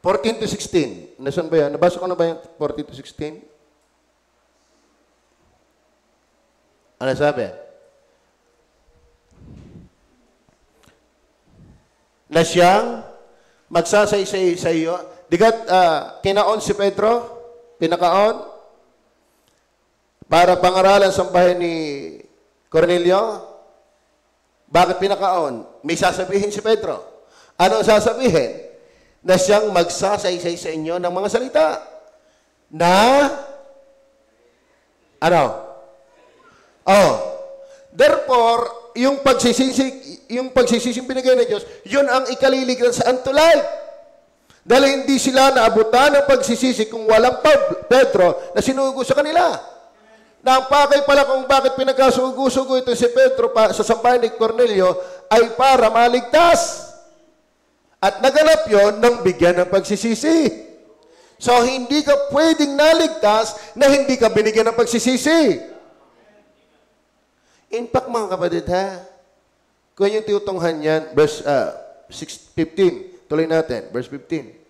14 to 16. Nasaan ba yan? Nabasa ko na ba yan? 14 to 16? Ano sabi? Na siyang magsasaysay sa iyo. Digat, kinaon si Pedro? Pinakaon? Para pangaralan sa bahay ni Cornelio? Bakit pinakaon? May sasabihin si Pedro. Ano sasabihin? Na siyang magsasaysay sa inyo ng mga salita. Na? Ano? Therefore, yung pagsisising binigay ng Diyos, yun ang ikaliligtas sa unto life. Dahil hindi sila naabutan ng pagsisisi kung walang Pedro na sinugo sa kanila. Na ang pakay pala kung bakit pinagkasugo-sugo ito si Pedro sa sambahay ni Cornelio ay para maligtas. At naganap yon ng bigyan ng pagsisisi. So, hindi ka pwedeng naligtas na hindi ka binigyan ng pagsisisi. In fact, mga kapatid, kung yung tiutunghan yan, verse 15, tuloy natin, verse 15.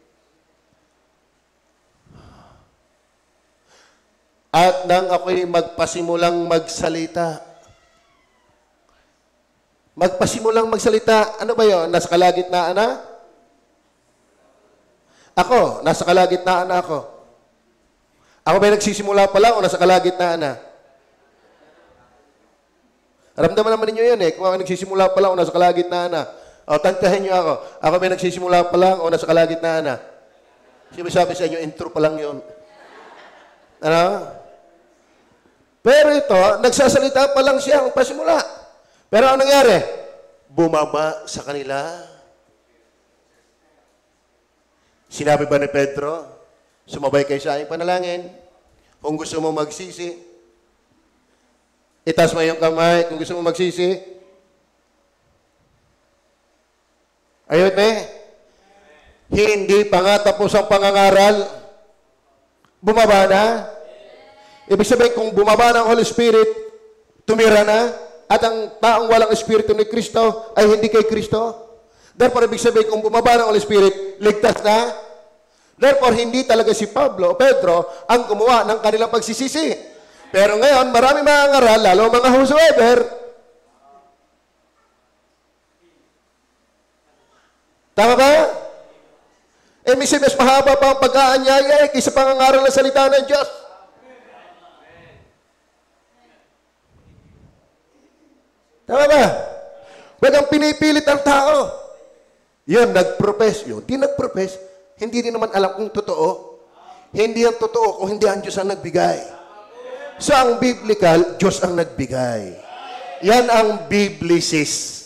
At nang ako'y magpasimulang magsalita. Magpasimulang magsalita, ano ba yun? Nasa kalagitnaan na? Ako, nasa kalagitnaan na ako. Ako ba'y nagsisimula pa lang o nasa kalagitnaan na? Ramdaman naman ninyo yan kung ako nagsisimula pa lang o nasa kalagitnaan na. O, tantahin nyo ako. Ako ba'y nagsisimula pa lang o nasa kalagitnaan na? Sabi sa inyo, intro pa lang yun. Ano? Pero ito, nagsasalita pa lang siya ang pasimula. Pero ano nangyari? Bumaba sa kanila. Sinabi ba ni Pedro, sumabay kayo sa aking panalangin? Kung gusto mo magsisi, itaas mo yung kamay kung gusto mo magsisi. Ayun Hindi pa nga tapos ang pangangaral. Bumaba na. Ibig sabihin, kung bumaba na ang Holy Spirit, tumira na, at ang taong walang Espiritu ni Kristo ay hindi kay Kristo. Therefore, ibig sabihin, kung bumaba ng Holy Spirit, ligtas na. Therefore, hindi talaga si Pablo o Pedro ang gumawa ng kanilang pagsisisi. Pero ngayon, marami mga ngaral, lalo mga whosoever. Tama ba? Minsan mas mahaba pa ang pag-aanyaya kaysa pangangaral ng salita ng Diyos. Tama ba? Huwag ang pinipilit ang tao. Yun, nag-profess. Yun, di nag-profess. Hindi din naman alam kung totoo. Hindi ang totoo kung hindi ang Diyos ang nagbigay. So, ang biblical, Diyos ang nagbigay. Yan ang biblisis.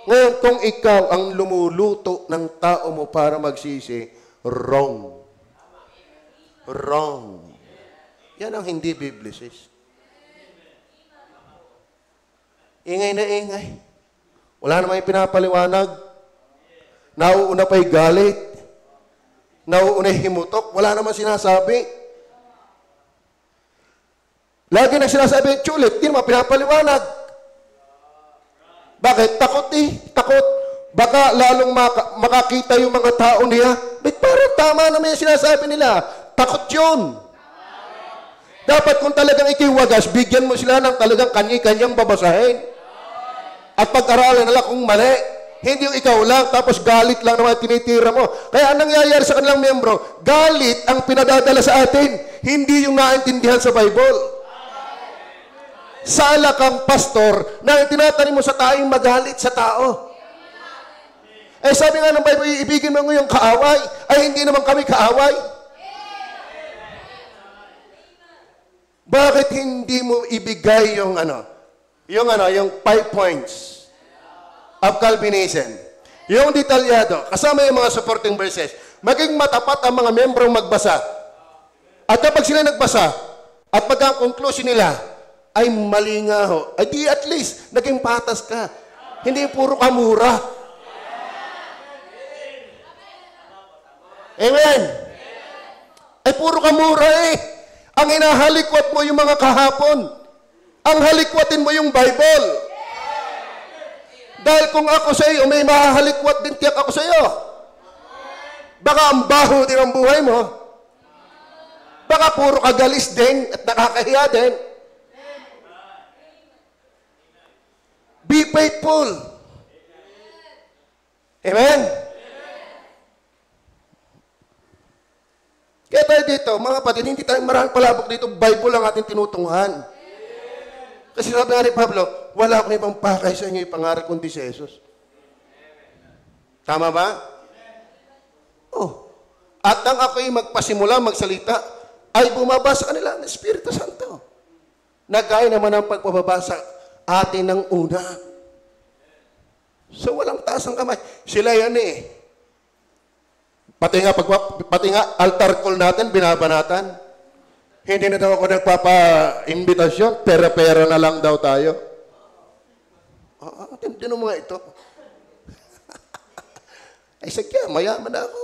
Ngayon, kung ikaw ang lumuluto ng tao mo para magsisi, wrong. Wrong. Yan ang hindi biblicist. Ingay na ingay. Wala namang pinapaliwanag. Nauuna pa'y galit. Nauuna himutok. Wala namang sinasabi. Lagi nang sinasabi, chulit, di naman pinapaliwanag. Bakit? Takot Takot. Baka lalong makakita yung mga tao niya. Ba't parang tama naman yung sinasabi nila? Takot yun. Dapat kung talagang ikiwagas, bigyan mo sila ng talagang kanyang babasahin. At pag-aralan nila kung mali. Hindi yung ikaw lang, tapos galit lang naman tinitira mo. Kaya anong nangyayari sa kanilang miyembro? Galit ang pinadadala sa atin. Hindi yung naintindihan sa Bible. Sala kang pastor na tinatanim mo sa taong magalit sa tao. Eh sabi nga ng Bible, ibigin mo yung kaaway. Ay hindi naman kami kaaway. Bakit hindi mo ibigay yung 5 points of Calvinism? Yung detalyado, kasama yung mga supporting verses. Maging matapat ang mga membrong magbasa. At kapag sila nagbasa, at pagka conclusion nila, ay mali nga ho. Ay di at least, naging patas ka. Hindi puro ka mura. Amen. Ay puro ka mura eh. Ang hinahalikwat mo yung mga kahapon. Ang halikwatin mo yung Bible. Dahil kung ako sa iyo, may mahahalikwat din tiyak ako sa iyo. Baka ang baho din ang buhay mo. Baka puro kagalis din at nakakahiya din. Be faithful. Amen? Kaya tayo dito, mga kapatid, hindi tayo maraming palabok dito. Bible ang ating tinutunghan. Kasi sabi nga ni Pablo, wala akong ibang pakay sa inyo ipangarap kundi si Jesus. Tama ba? Oh. At nang ako'y magpasimula, magsalita, ay bumaba sa kanila ng Espiritu Santo. Nagaya naman ang pagpababasa atin ng una. So walang taas ang kamay. Sila yan eh. Pati nga altar call natin, binabanatan. Hindi na daw ako nagpapa-imbitasyon, pera-pera na lang daw tayo. Tindi mo mga ito. Ay sagya, mayaman na ako.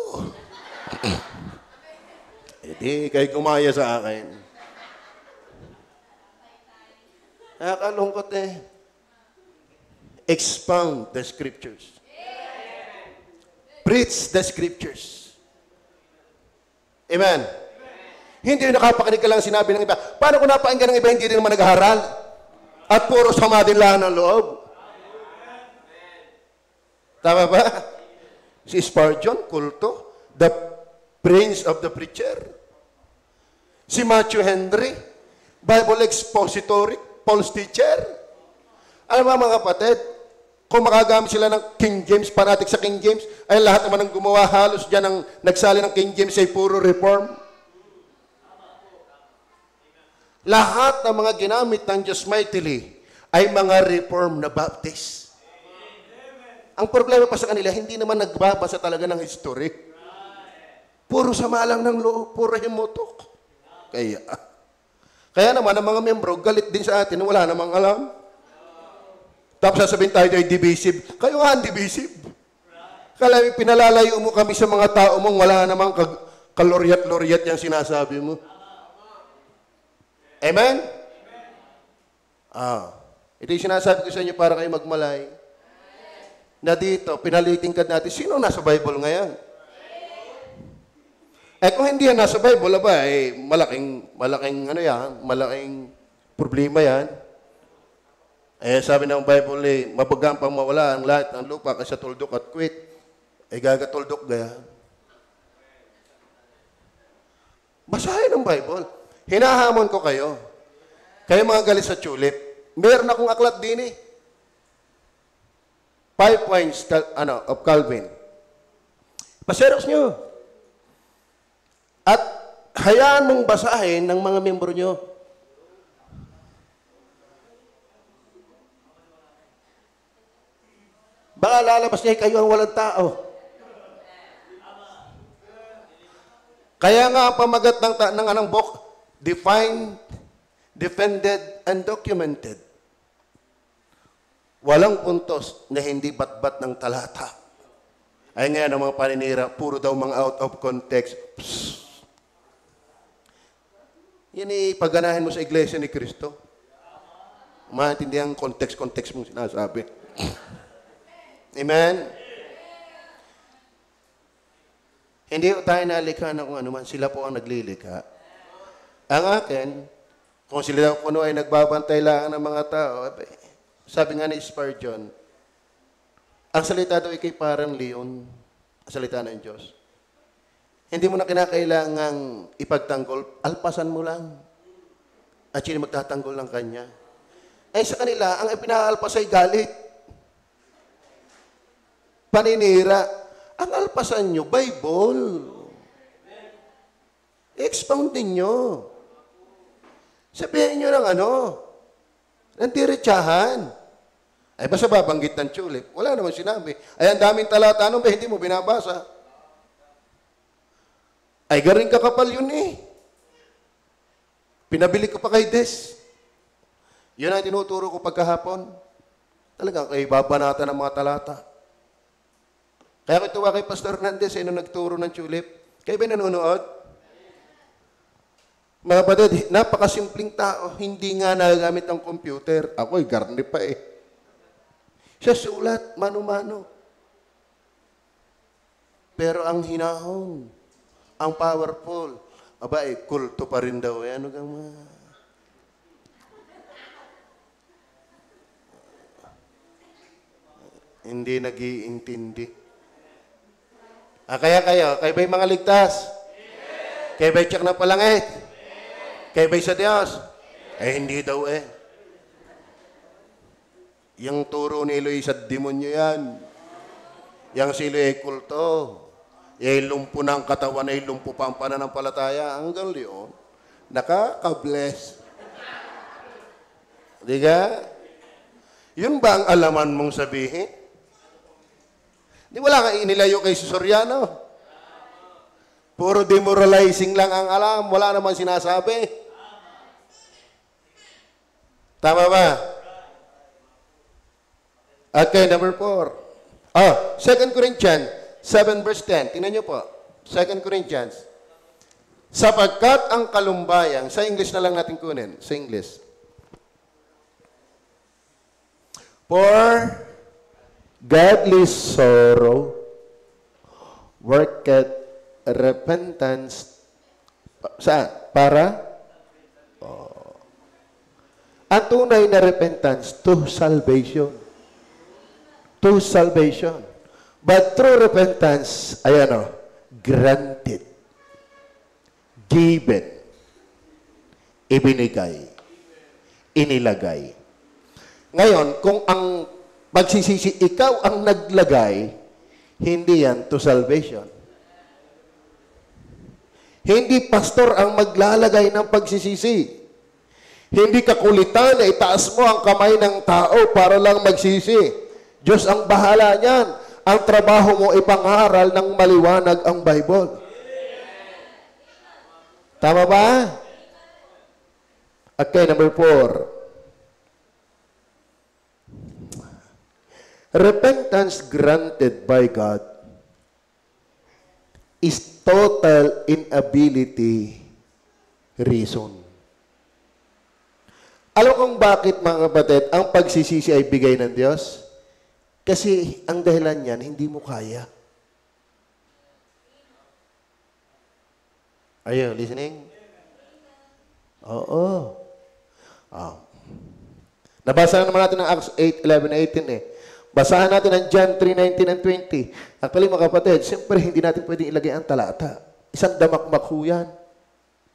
Hindi, kayo gumaya sa akin. Nakakalungkot eh. Expound the scriptures. Preach the scriptures. Amen. Hindi nakapakinig ka lang sinabi ng iba. Paano kung napakinggan ng iba, hindi rin naman nag-aaral? At puro sama din lang ng loob. Tama ba? Si Spurgeon, kulto. The prince of the preacher. Si Matthew Henry, Bible expository, Paul's teacher. Alam mo mga kapatid, kung makagamit sila ng King James, fanatic sa King James, ay lahat naman ng gumawa halos dyan ng nagsali ng King James ay puro reform. Lahat ng mga ginamit ng Diyos mightily ay mga reform na Baptist. Ang problema pa sa kanila, hindi naman nagbabasa talaga ng history. Puro sama lang ng loob, puro himutok. Kaya naman, ang mga membro, galit din sa atin, wala namang alam. Tapos sasabihin tayo ay divisive. Kayo nga ang divisive. Kala pinalalayo mo kami sa mga tao mong wala namang kaloryat-loryat yung sinasabi mo. Amen? Ito yung sinasabi ko sa inyo para kayo magmalay. Na dito, pinalitingkad natin, sino nasa Bible ngayon? Kung hindi yan nasa Bible, malaking problema yan. Sabi ng Bible, mapagampang mawala ang lahat ng lupa kasi tuldok at quit. Gagatuldok gaya. Basahin ang Bible. Hinahamon ko kayo. Kayo mga galit sa tulip. Meron akong aklat din eh. 5 points of Calvin. Paseros nyo. At hayaan mong basahin ng mga membro nyo. Baka lalabas niya kayo ang walang tao. Kaya nga ang pamagat ng anong book, defined, defended, and documented. Walang puntos na hindi batbat ng talata. Ay nga ng mga paninira, puro daw mga out of context. Psst. Yan ipaganahin mo sa iglesia ni Kristo. Maintindihan ang context mong sinasabi. Amen? Hindi tayo nalikha na kung ano man. Sila po ang naglilikha. Ang akin, kung sila kuno ay nagbabantay lang ng mga tao, sabi nga ni Spurgeon, ang salita daw ay kay parang leon, ang salita ng Diyos. Hindi mo na kinakailangang ipagtanggol, alpasan mo lang. At sino magtatanggol ng kanya. Ay sa kanila, ang ipinaalpas ay galit. Paninira. Ang alpasan nyo, Bible. I-expound ninyo. Sabihin nyo ng ng diretsahan. Ay basta babanggit ng tulip. Wala naman sinabi. Ay ang daming talata, ano ba hindi mo binabasa? Ay garing kakapal yun eh. Pinabili ko pa kay Des. Yun ang tinuturo ko pagkahapon. Talagang kay babanatan ng mga talata. Kaya ko tuwa kay Pastor Hernandez nung nagturo ng tulip. Kayo ba nanonood? Mga batid, napakasimpleng tao. Hindi nga nagagamit ng computer. Ako'y garni pa eh. Siya sulat, mano-mano. Pero ang hinahong, ang powerful, kulto pa rin daw. Ano ka mga... Hindi nag-iintindi. Kaya kayo ba'y mga ligtas? Kayo ba'y tsak na palangit? Kayo ba'y sa Diyos? Hindi daw eh. Yung turo ni Eloy sa demonyo yan. Yang si Eloy ay kulto. Yung lumpo ng katawan ay lumpo pa ang pananampalataya. Hanggang liyon, nakaka-bless. Di ka? Yun ba ang alaman mong sabihin? Di wala nga inilayo kay Soriano. Puro demoralizing lang ang alam. Wala naman sinasabi. Tama ba? Okay, number 4. 2 Corinthians 7 verse 10. Tingnan nyo po. 2 Corinthians. Sapagkat ang kalumbayang, sa English na lang natin kunin. Sa English. For godly sorrow worketh repentance. Saan? Para? Ang tunay na repentance to salvation. To salvation. But true repentance, granted, given, ibinigay, inilagay. Ngayon, kung ang pagsisisi, ikaw ang naglagay, hindi yan to salvation. Hindi pastor ang maglalagay ng pagsisisi. Hindi kakulitan na itaas mo ang kamay ng tao para lang magsisi. Diyos ang bahala niyan. Ang trabaho mo ipangaral ng maliwanag ang Bible. Tama ba? Okay, number 4. Repentance granted by God is total inability reason. Alam kong bakit, mga kapatid, ang pagsisisi ay bigay ng Diyos? Kasi ang dahilan niyan, hindi mo kaya. Are you listening? Oo. Nabasa naman natin ang Acts 8:11-18 eh. Basahan natin ang John 3:19 and 20. Actually, mga kapatid, siyempre hindi natin pwedeng ilagay ang talata. Isang damakmak ho yan.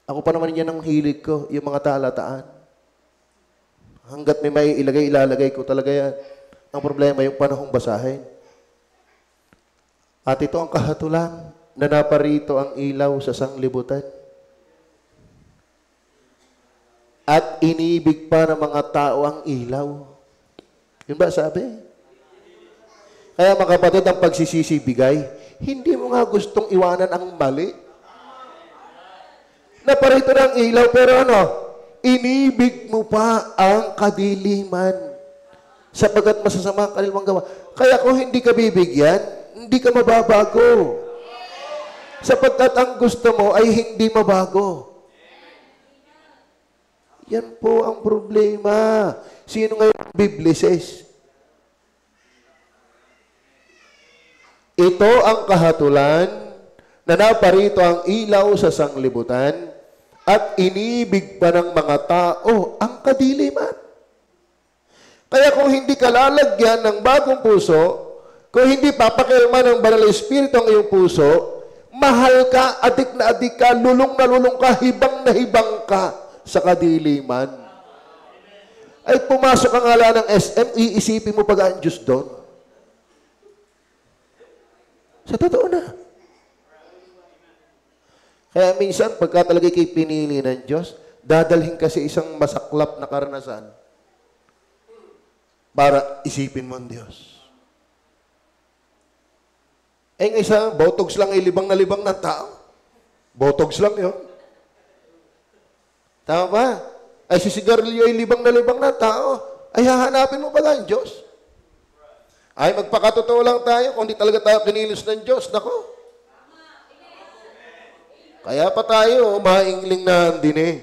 Ako pa naman yan ang hilig ko, yung mga talataan. Hanggat may ilalagay ko talaga yan. Ang problema, yung panahong basahin. At ito ang kahatulan na naparito ang ilaw sa sanglibutan. At iniibig pa ng mga tao ang ilaw. Yun ba sabi? Kaya mga kapatid, ang pagsisisi bigay, hindi mo nga gustong iwanan ang mali. Naparito ng ilaw, pero ano, inibig mo pa ang kadiliman sapagkat masasama ang kanilang gawa. Kaya kung hindi ka bibigyan, hindi ka mababago. Sapagkat ang gusto mo ay hindi mabago. Yan po ang problema. Sino ngayon ang biblises? Ito ang kahatulan na naparito ang ilaw sa sanglibutan at inibig pa ng mga tao ang kadiliman. Kaya kung hindi ka lalagyan ng bagong puso, kung hindi papakilman ng Banal na Espiritu ang iyong puso, mahal ka, adik na adik ka, lulong na lulong ka, hibang na hibang ka sa kadiliman. Ay pumasok ang ala ng SM, iisipin mo pag ang Diyos doon. Sa totoo na. Kaya minsan, pagka talaga kayo pinili ng Diyos, dadalhin kasi isang masaklap na karanasan para isipin mo ang Diyos. Eh, ng isa, botox lang ay libang na libang ng tao. Botox lang yun. Tama ba? Ay si sigarilyo ay libang na libang ng tao. Ay hahanapin mo ba ang Diyos? Ay, magpakatotoo lang tayo kung di talaga tayo kinilos ng Diyos. Nako. Kaya pa tayo, maingling na din eh.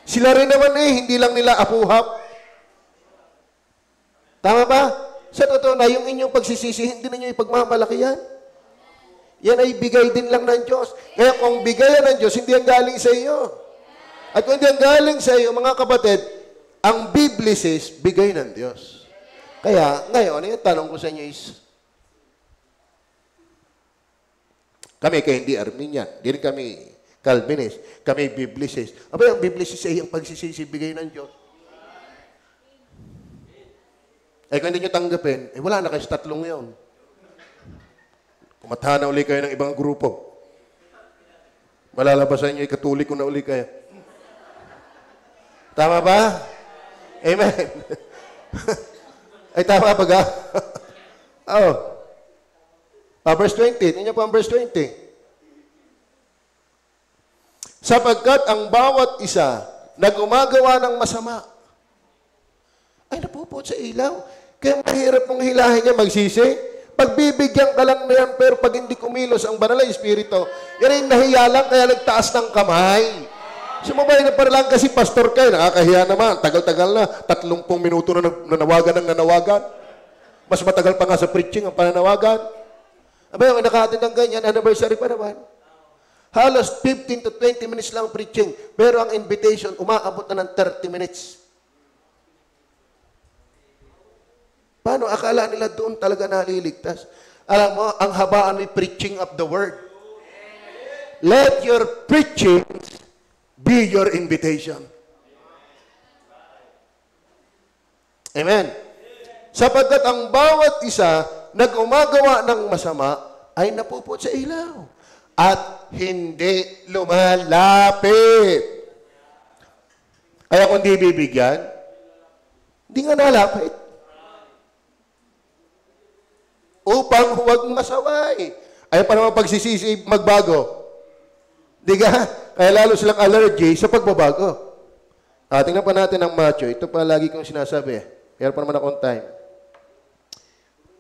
Sila rin naman hindi lang nila apuhap. Tama ba? Sa totoo na, yung inyong pagsisisi, hindi na nyo ipagmamalaki yan. Yan ay bigay din lang ng Diyos. Kaya kung bigayan ng Diyos, hindi ang galing sa iyo. At kung hindi ang galing sa iyo, mga kapatid, ang Biblia says, bigay ng Diyos. Kaya, ngayon, yung tanong ko sa inyo is, kami kaya hindi Arminian, hindi kami Calvinist, kami Biblicist. Aba, ang Biblicist ay ang pagsisibigay ng Diyos. Eh, kung hindi nyo tanggapin, eh, wala na kayo sa tatlong yun. Pumatana uli kayo ng ibang grupo. Malalabasan nyo, ikatuliko na uli kayo. Tama ba? Amen. Ay, tama ba ga? Oh. Verse 20. Tingnan po ang verse 20. Sapagkat ang bawat isa na gumagawa ng masama ay napupot sa ilaw. Kaya mahirap mong hilahin niya magsisi. Pagbibigyan ka lang na yan, pero pag hindi kumilos ang Banal na Espiritu, yan ay nahiya lang, kaya nagtaas ng kamay. Sumabay na para lang kasi pastor kayo, nakakahiya naman, tagal-tagal na, 30 minuto na nanawagan ng nanawagan. Mas matagal pa nga sa preaching ang pananawagan. Abay, yung nakahatid ng ganyan, anniversary pa naman. Halos 15 to 20 minutes lang preaching, pero ang invitation, umaabot na ng 30 minutes. Paano? Akala nila doon talaga naliligtas. Alam mo, ang habaan may preaching of the word. Let your preaching be your invitation. Amen. Sapagkat ang bawat isa na gumagawa ng masama ay napupot sa ilaw at hindi lumalapit. Kaya kung di bibigyan, hindi nga nalapit. Upang huwag masaway. Ayaw pa naman pagsisisi magbago. Di ka? Kaya lalo silang allergy sa pagbabago. Tingnan pa natin ang Matthew. Ito pa lagi kong sinasabi. Kaya pa naman akong time.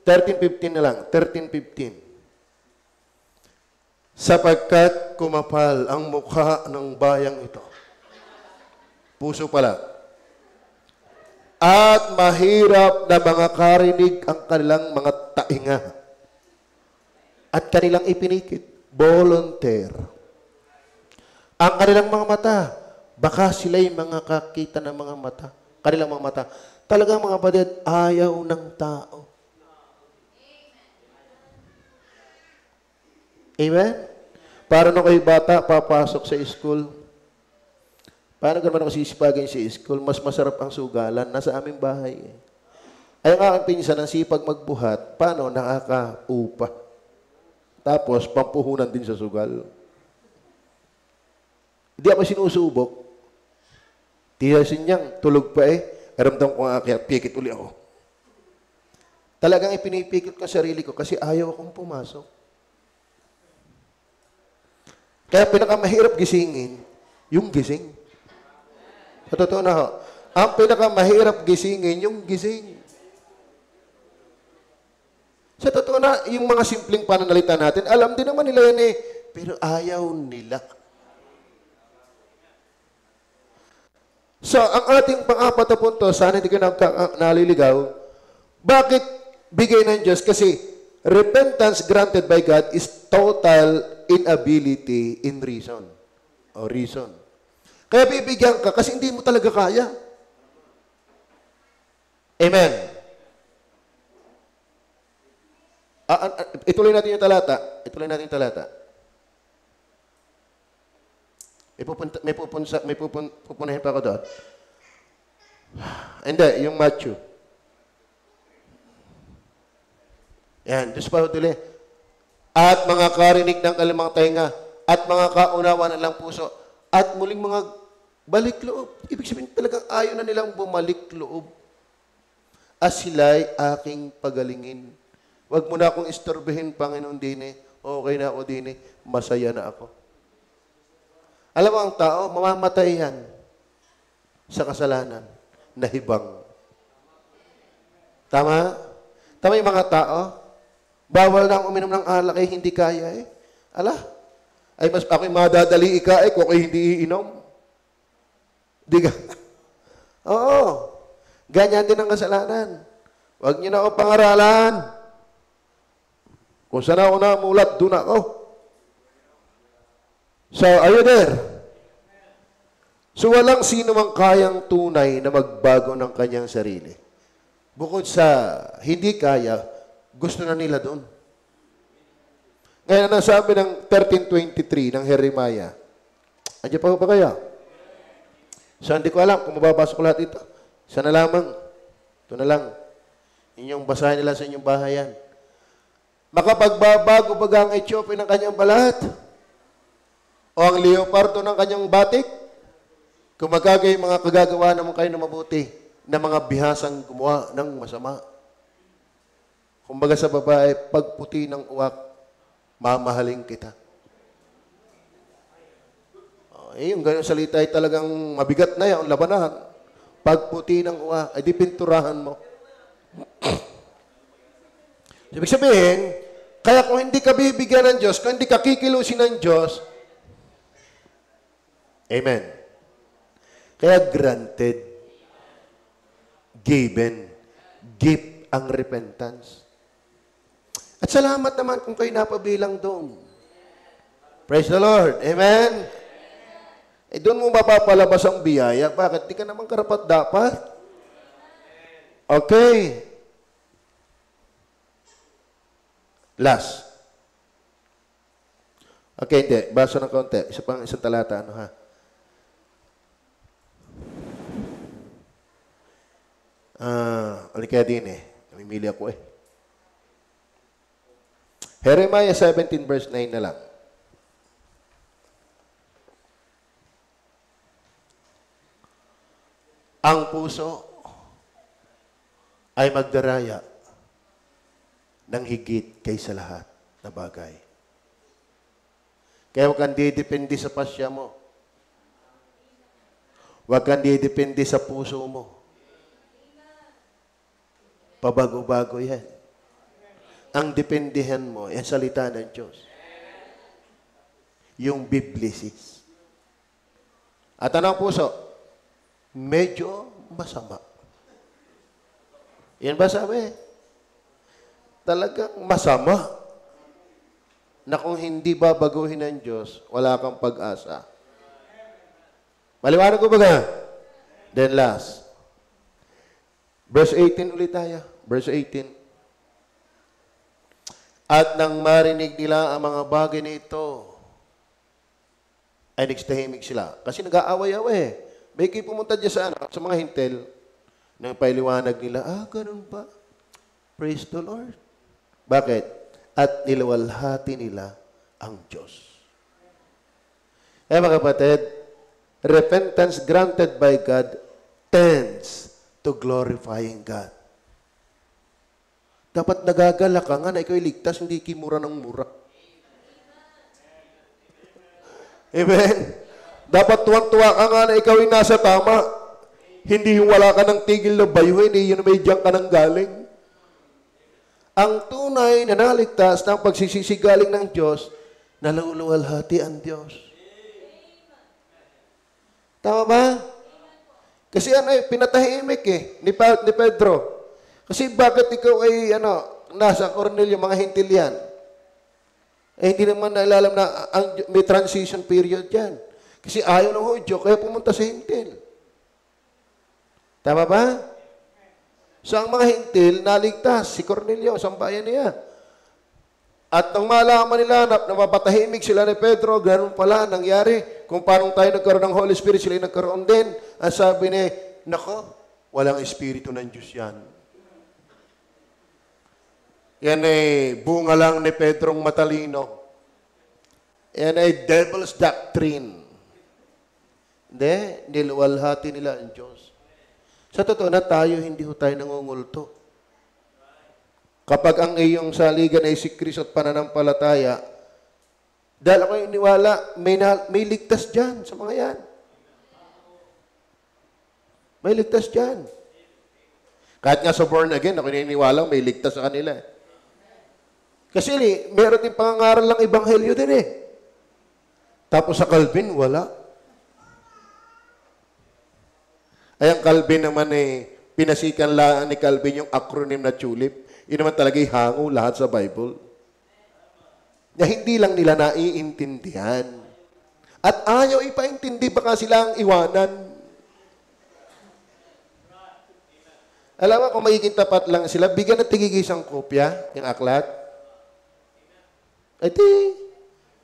13:15 na lang. 13:15. Sapagkat kumapal ang mukha ng bayang ito. Puso pala. At mahirap na mga karinig ang kanilang mga tainga. At kanilang ipinikit. Volunteer. Ang kanilang mga mata, baka sila'y mga kakita ng mga mata. Kanilang mga mata. Talagang mga kapatid, ayaw ng tao. Amen? Para nung kayo bata, papasok sa school. Paano ka naman ako sisipagin sa school? Mas masarap ang sugalan. Nasa aming bahay. Ay, ang aking pinsan, ang sipag magbuhat, paano? Nakakaupa. Tapos, pampuhunan din sa sugal. Hindi ako sinusubok. Tiyasin niyang, tulog pa eh. Aramdam ko nga, kaya pikit uli ako. Talagang ipinipikit ko sarili ko kasi ayaw akong pumasok. Kaya pinakamahirap gisingin, yung gising. Sa totoo na ho, ang pinakamahirap gisingin, yung gising. Sa totoo na, yung mga simpleng pananalita natin, alam din naman nila yan eh, pero ayaw nila. So, ang ating pang-apat na punto, sana hindi ka naliligaw, bakit bigay ng Diyos? Kasi repentance granted by God is total inability in reason. O reason. Kaya bibigyan ka kasi hindi mo talaga kaya. Amen. Ituloy natin yung talata. Ituloy natin yung talata. May pupunahin pa ako doon. Hindi, yung Matthew. Yan, Diyos pa tuloy. At mga karinig ng kalimang tainga, at mga kaunawa ng lang puso, at muling mga balik loob. Ibig sabihin talagang ayaw na nilang bumalik loob. As sila'y aking pagalingin. Huwag mo na akong istorbihin, Panginoon Dine. Okay na ako, Dine. Masaya na ako. Alam mo ang tao, mamamatay yan sa kasalanan na hibang. Tama? Tama yung mga tao? Bawal na uminom ng alak eh, hindi kaya eh. Ala, ay mas ako'y madadali ika eh, kung ako'y hindi iinom. Di ka? Oo. Ganyan din ang kasalanan. Huwag niyo na ako pangaralan. Kung saan ako namulat, doon ako. So, are you there? So, walang sino mang kayang tunay na magbago ng kanyang sarili. Bukod sa hindi kaya, gusto na nila doon. Ngayon, nasabi ng 13:23 ng Jeremiah. Andiyan pa ba kaya? So, hindi ko alam kung mababasa ko lahat ito. Sana lamang. Ito na lang. Inyong basahin nila sa inyong bahayan. Makapagbabago ba ang Ethiopia ng kanyang balat? O ang leopardo ng kanyang batik? Kung magagay mga kagagawa naman kayo na mabuti, na mga bihasang gumawa ng masama. Kumbaga sa babae, pagputi ng uwak, mamahaling kita. Yung ganyan salita ay talagang mabigat na yan, labanahan. Pagputi ng uwak, ay di pinturahan mo. Ibig sabihin, kaya kung hindi ka bibigyan ng Diyos, kung hindi ka kikilusin ng Diyos, amen. Kaya granted, given, gift ang repentance. At salamat naman kung kayo napabilang doon. Praise the Lord. Amen? Eh doon mo mapapalabas ang biyaya. Bakit? Di ka naman karapat dapat. Okay. Last. Okay, hindi. Basa ng konti. Isang talata. Ano ha? Alikaya din eh. Namimili ako eh. Jeremiah 17 verse 9 na lang. Ang puso ay magdaraya ng higit kaysa lahat na bagay. Kaya huwag kang didepende sa pasya mo. Huwag kang didepende sa puso mo. Pabago-bago yan. Ang dependihan mo, yung salita ng Diyos. Yung biblisis. At ano ang puso? Medyo masama. Yan ba sabi? Talagang masama. Na kung hindi babaguhin ng Diyos, wala kang pag-asa. Maliwanag ko ba ka? Then last. Verse 18 ulit tayo. Verse 18. At nang marinig nila ang mga bagay na ito, ay nagstahimik sila. Kasi nag-aaway-away. May kayo pumunta dyan sa mga hintel, nang pailiwanag nila, ganun ba? Praise the Lord. Bakit? At nilawalhati nila ang Diyos. Mga kapatid, repentance granted by God tends to glorifying God. Dapat nagagalak ka nga na ikaw ligtas, hindi kimura ng mura. Amen? Dapat tuwang-tuwa ka nga na ikaw ay nasa tama. Hindi yung wala ka ng tigil na bayuhin, hindi yun may diyan ka nang galing. Ang tunay na naligtas ng pagsisisigaling ng Diyos, naluluwalhati ang Diyos. Tama ba? Kasi pinatahimik ni Pedro. Kasi bakit ikaw ay nasa Cornelio, mga hintil yan? Hindi naman nailalam na may transition period yan. Kasi ayaw ng Hudyo, kaya pumunta sa hintil. Tama ba? So ang mga hintil, naligtas, si Cornelio, sambayan niya. At nang malaman nila na mapatahimik sila ni Pedro, ganoon pala nangyari. Kung paano tayo nagkaroon ng Holy Spirit, sila nagkaroon din. Ang sabi ni, nako, walang Espiritu ng Diyos yan. Yan ay bunga lang ni Pedrong matalino. Yan ay devil's doctrine. Hindi, niluwalhati nila ang Diyos. Sa totoo na tayo, hindi ho tayo nangungulto. Kapag ang iyong saligan ay si Kristo at pananampalataya, dahil ako iniwala, may ligtas dyan sa mga yan. May ligtas dyan. Kahit nga sa born again, ako niniwala, may ligtas sa kanila. Kasi meron din pangangaral ng ebanghelyo din Tapos sa Calvin, wala. Ay, ang Calvin naman pinasikan lang ni Calvin yung acronym na tulip. Yun naman talaga hango lahat sa Bible. Na hindi lang nila naiintindihan. At ayaw ipaintindi, baka sila ang iwanan. Alam mo, kung magiging tapat lang sila, bigyan ng tigigisang kopya, yung aklat. Ay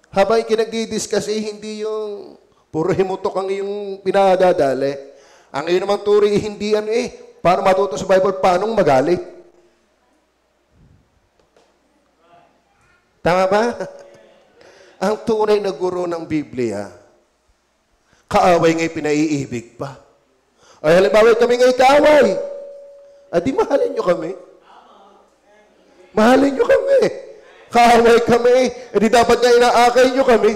habang kinagdi-discuss, hindi yung puro himutok ang iyong pinadadali. Ang iyo namang turi, hindi para matuto sa Bible, paano magalit. Tama ba? Ang tunay na guro ng Biblia, kaaway nga'y pinaiibig pa. Ay, halimbawa kami nga'y kaaway. Di mahalin nyo kami. Mahalin nyo kami. Kaaway kami. Di dapat nga inaakay nyo kami.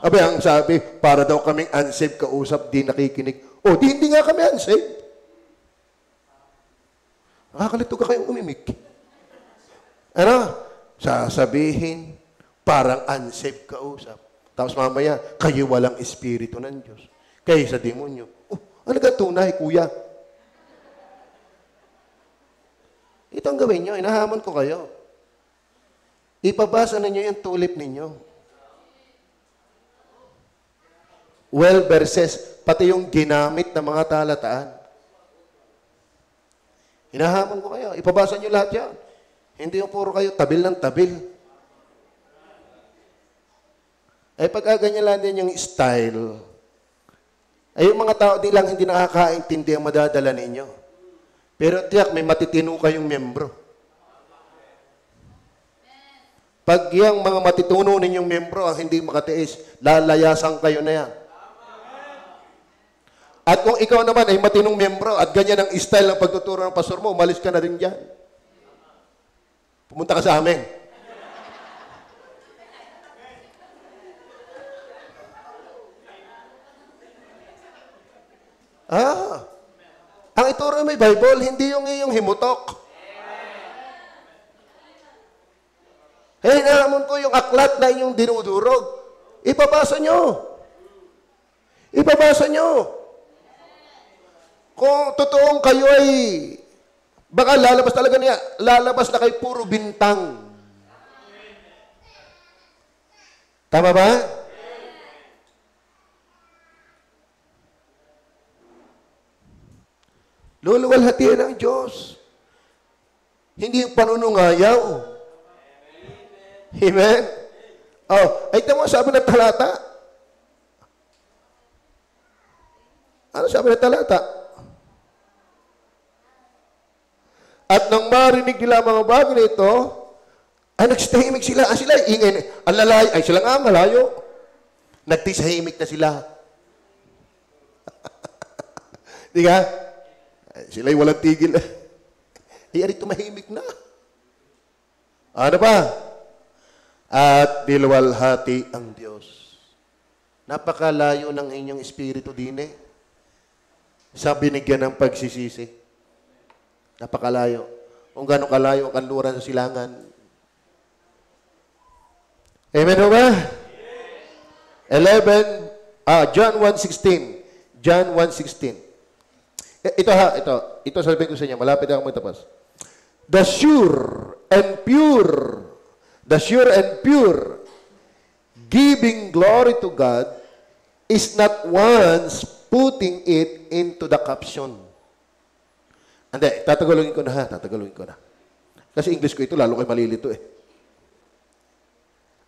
Abay, ang sabi, para daw kaming unsaved kausap, di nakikinig. Di hindi nga kami unsaved. Nakakalito ka kayong umimik. Sasabihin, parang unsaved kausap. Tapos mamaya, kayo walang espiritu ng Diyos. Kayo sa demonyo. Ano ka tunay, kuya? Ito ang gawin nyo, inahamon ko kayo. Ipabasa ninyo yung tulip ninyo. 12 verses, pati yung ginamit ng mga talataan. Inahamon ko kayo, ipabasa nyo lahat yan. Hindi yung puro kayo tabil ng tabil. Pagka ganyan lang din yung style, yung mga tao din lang hindi nakakaintindi ang madadala ninyo. Pero tiyak, may matitino kayong membro. Pag yung mga matituno ninyong membro ang hindi makatiis, lalayasan kayo na yan. At kung ikaw naman ay matinong membro at ganyan ang style ng pagtuturo ng pastor mo, umalis ka na rin dyan. Pumunta ka sa amin. Ang ituro may Bible, hindi yung iyong himutok. Nahamon ko yung aklat na yung dinudurog. Ipabasa nyo. Ipabasa nyo. Kung totoong kayo ay, baka lalabas talaga niya, lalabas na kayo puro bintang. Tama ba? Luluwalhatian ng Diyos. Hindi yung panunungayaw. Amen? Ay tama, sabi ng talata. Ano sabi ng talata? At nang marinig nila mga bagay nito, ay nagsitahimik sila. Sila ingay. Ang lalayo. Ay sila nga, malayo. Nagtisahimik na sila. Di ka? Sila'y walang tigil. Ari tumahimik na. Ano pa? At niluwalhati ang Diyos. Napakalayo ng inyong espiritu din sa binigyan ng pagsisisi. Napakalayo. Kung gano'ng kalayo ang kanluran sa silangan. Amen ba? 11, John 1:16. John 1:16. Ito sabihin ko sa inyo, malapit ako magtapos. The sure and pure giving glory to God is not once putting it into the caption. Hindi, tatagalogin ko na. Kasi English ko ito, lalo kayo malilito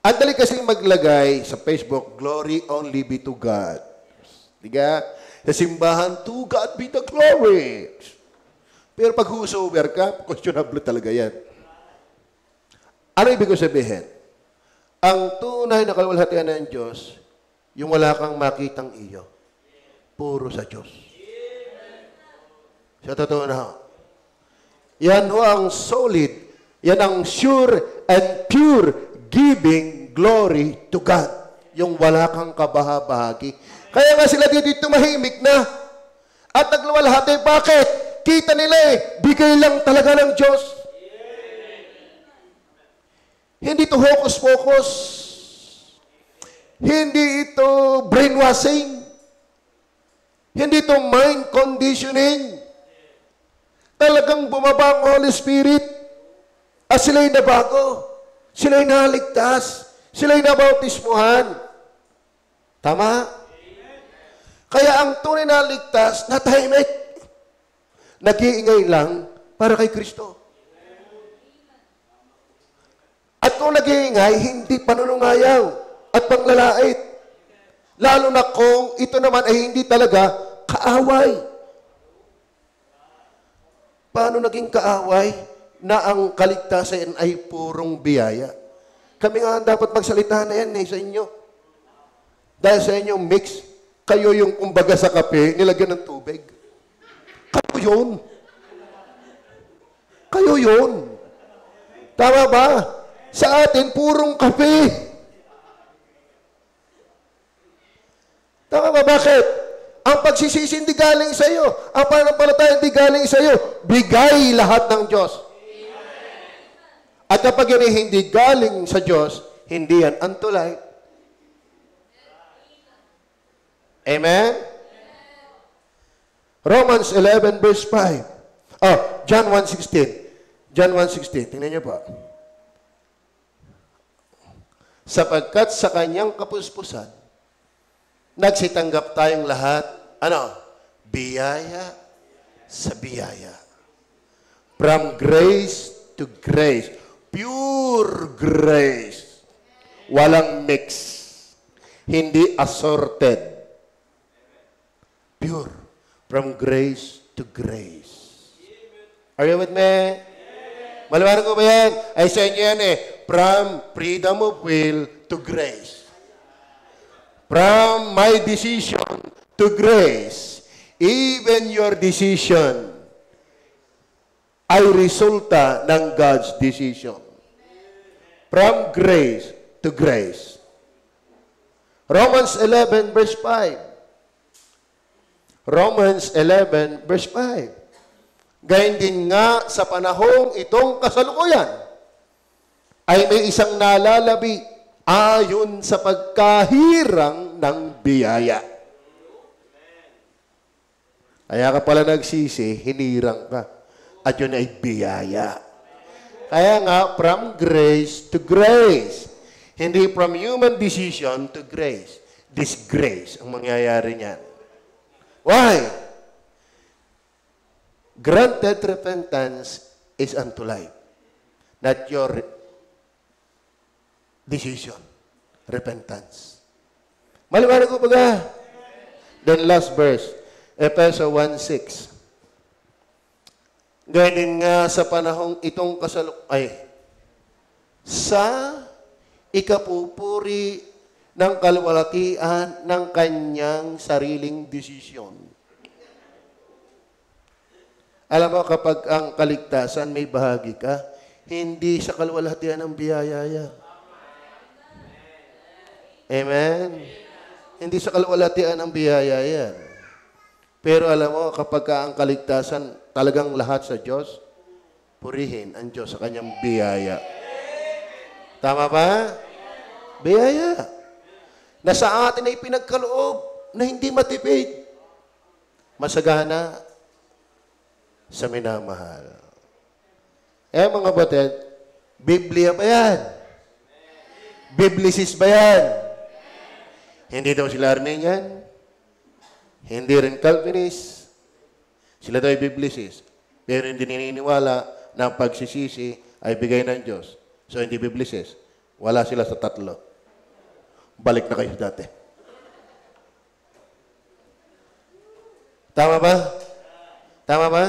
Ang dali kasing maglagay sa Facebook, glory only be to God. Diga? Sa simbahan, to God be the glory. Pero pag whosoever ka, questionable talaga yan. Ano ibig ko sabihin? Ang tunay na kaluwalhatian ng Diyos, yung wala kang makitang iyo. Puro sa Diyos. Sa totoo na. Yan ho ang solid, yan ang sure and pure giving glory to God. Yung wala kang kabahabahagi. Kaya nga sila dito tumahimik na. At nagluwalhati. Bakit? Kita nila bigay lang talaga ng Diyos. Hindi ito hocus-pocus. Hindi ito brainwashing. Hindi ito mind conditioning. Talagang bumaba ang Holy Spirit at sila'y nabago. Sila'y naligtas. Sila'y nabautismuhan. Tama? Kaya ang tunay na ligtas, natahimik. Nag-iingay lang para kay Kristo. At kung nag-iingay, hindi panunungayaw at panglalait. Lalo na kung ito naman ay hindi talaga kaaway. Paano naging kaaway na ang kaligtasan ay purong biyaya? Kami nga dapat magsalita na yan sa inyo. Dahil sa inyo mix, kayo yung kumbaga sa kape, nilagyan ng tubig. Kayo yun. Kayo yun. Tama ba? Sa atin, purong kape. Tama ba? Bakit? Ang pagsisisi hindi galing sa iyo. Ang pananampalataya hindi galing sa iyo. Bigay lahat ng Diyos. At kapag yan ay hindi galing sa Diyos, hindi yan unto life. Amen? Romans 11 verse 5. John 1:16. John 1:16. Tingnan niyo po. Sapagkat sa kanyang kapuspusan, nagsitanggap tayong lahat, biyaya sa biyaya. From grace to grace. Pure grace. Walang mix. Hindi assorted. Pure. From grace to grace. Are you with me? Maliwanag ko ba yan? Ay sa inyo yan From freedom of will to grace. From my decision to grace, even your decision ay resulta ng God's decision. From grace to grace. Romans 11 verse 5. Romans 11 verse 5. Gayun din nga sa panahong itong kasalukuyan ay may isang nalalabi ayon sa pagkahirang ng biyaya. Kaya ka pala nagsisi, hinirang ka. At yun ay biyaya. Kaya nga, from grace to grace. Hindi from human decision to grace. Disgrace ang mangyayari niyan. Why? Granted repentance is unto life. Not your decision. Repentance. Maliwanag ko baga. Then last verse. Efeso 1:6. Ganyan nga sa panahong itong sa ikapupuri ng kaluwalhatian ng kanyang sariling desisyon. Alam mo, kapag ang kaligtasan may bahagi ka, Hindi sa kaluwalhatian ng biyaya yan. Amen? Hindi sa kaluwalhatian ng biyaya yan. Pero alam mo, kapag ang kaligtasan talagang lahat sa Diyos, purihin ang Diyos sa kanyang biyaya. Tama ba? Biyaya. Na sa atin ay pinagkaloob na hindi matipid. Masagana sa minamahal. Mga batid, Biblia ba yan? Biblicis ba yan? Hindi daw sila Armenian. Hindi rin Calvinist. Sila daw ay Biblicis. Pero hindi naniniwala na ang pagsisisi ay bigay ng Diyos. So, hindi Biblicis. Wala sila sa tatlo. Balik na kayo dati. Tama ba? Tama ba?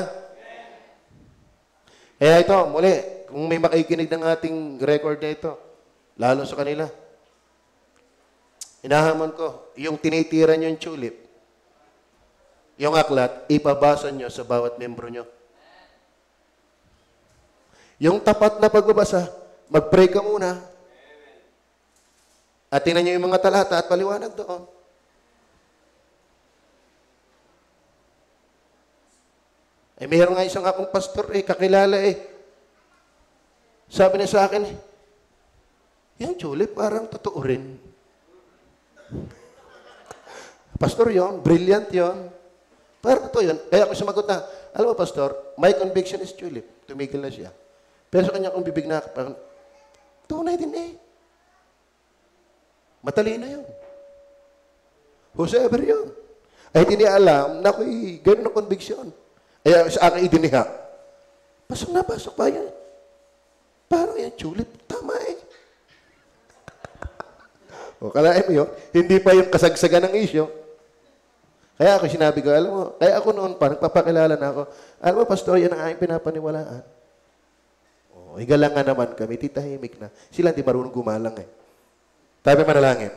Kaya ito, muli, kung may makikinig ng ating record na ito, lalo sa kanila, inahamon ko, yung tinitira nyo yung tulip, yung aklat, ipabasa nyo sa bawat membro nyo. Yung tapat na pagbabasa, mag-pray ka muna. At tingnan nyo yung mga talata at paliwanag doon. Mayroon nga isang akong pastor, kakilala Sabi niya sa akin, yung tulip parang totoo rin. Pastor yon, brilliant yon. Parang totoo yun. Kaya ako sumagot na, alam mo, pastor, my conviction is tulip. Tumigil na siya. Pero sa kanya kung bibig na, parang, tunay din matalino yun. Whosoever yun. Ay hindi niya alam na ako'y ganun ang conviction. Ay sa akin idiniha. Pasok na, pasok pa yan. Parang yan, tulip. Tama O, kalahin mo yun, hindi pa yung kasagsagan ng isyo. Kaya ako sinabi ko, alam mo, kaya ako noon parang papakilala na ako. Alam mo, pastor, yan ang aking pinapaniwalaan. Igalangan naman kami, titahimik na. Sila hindi marunong gumalang Tabi manalangin.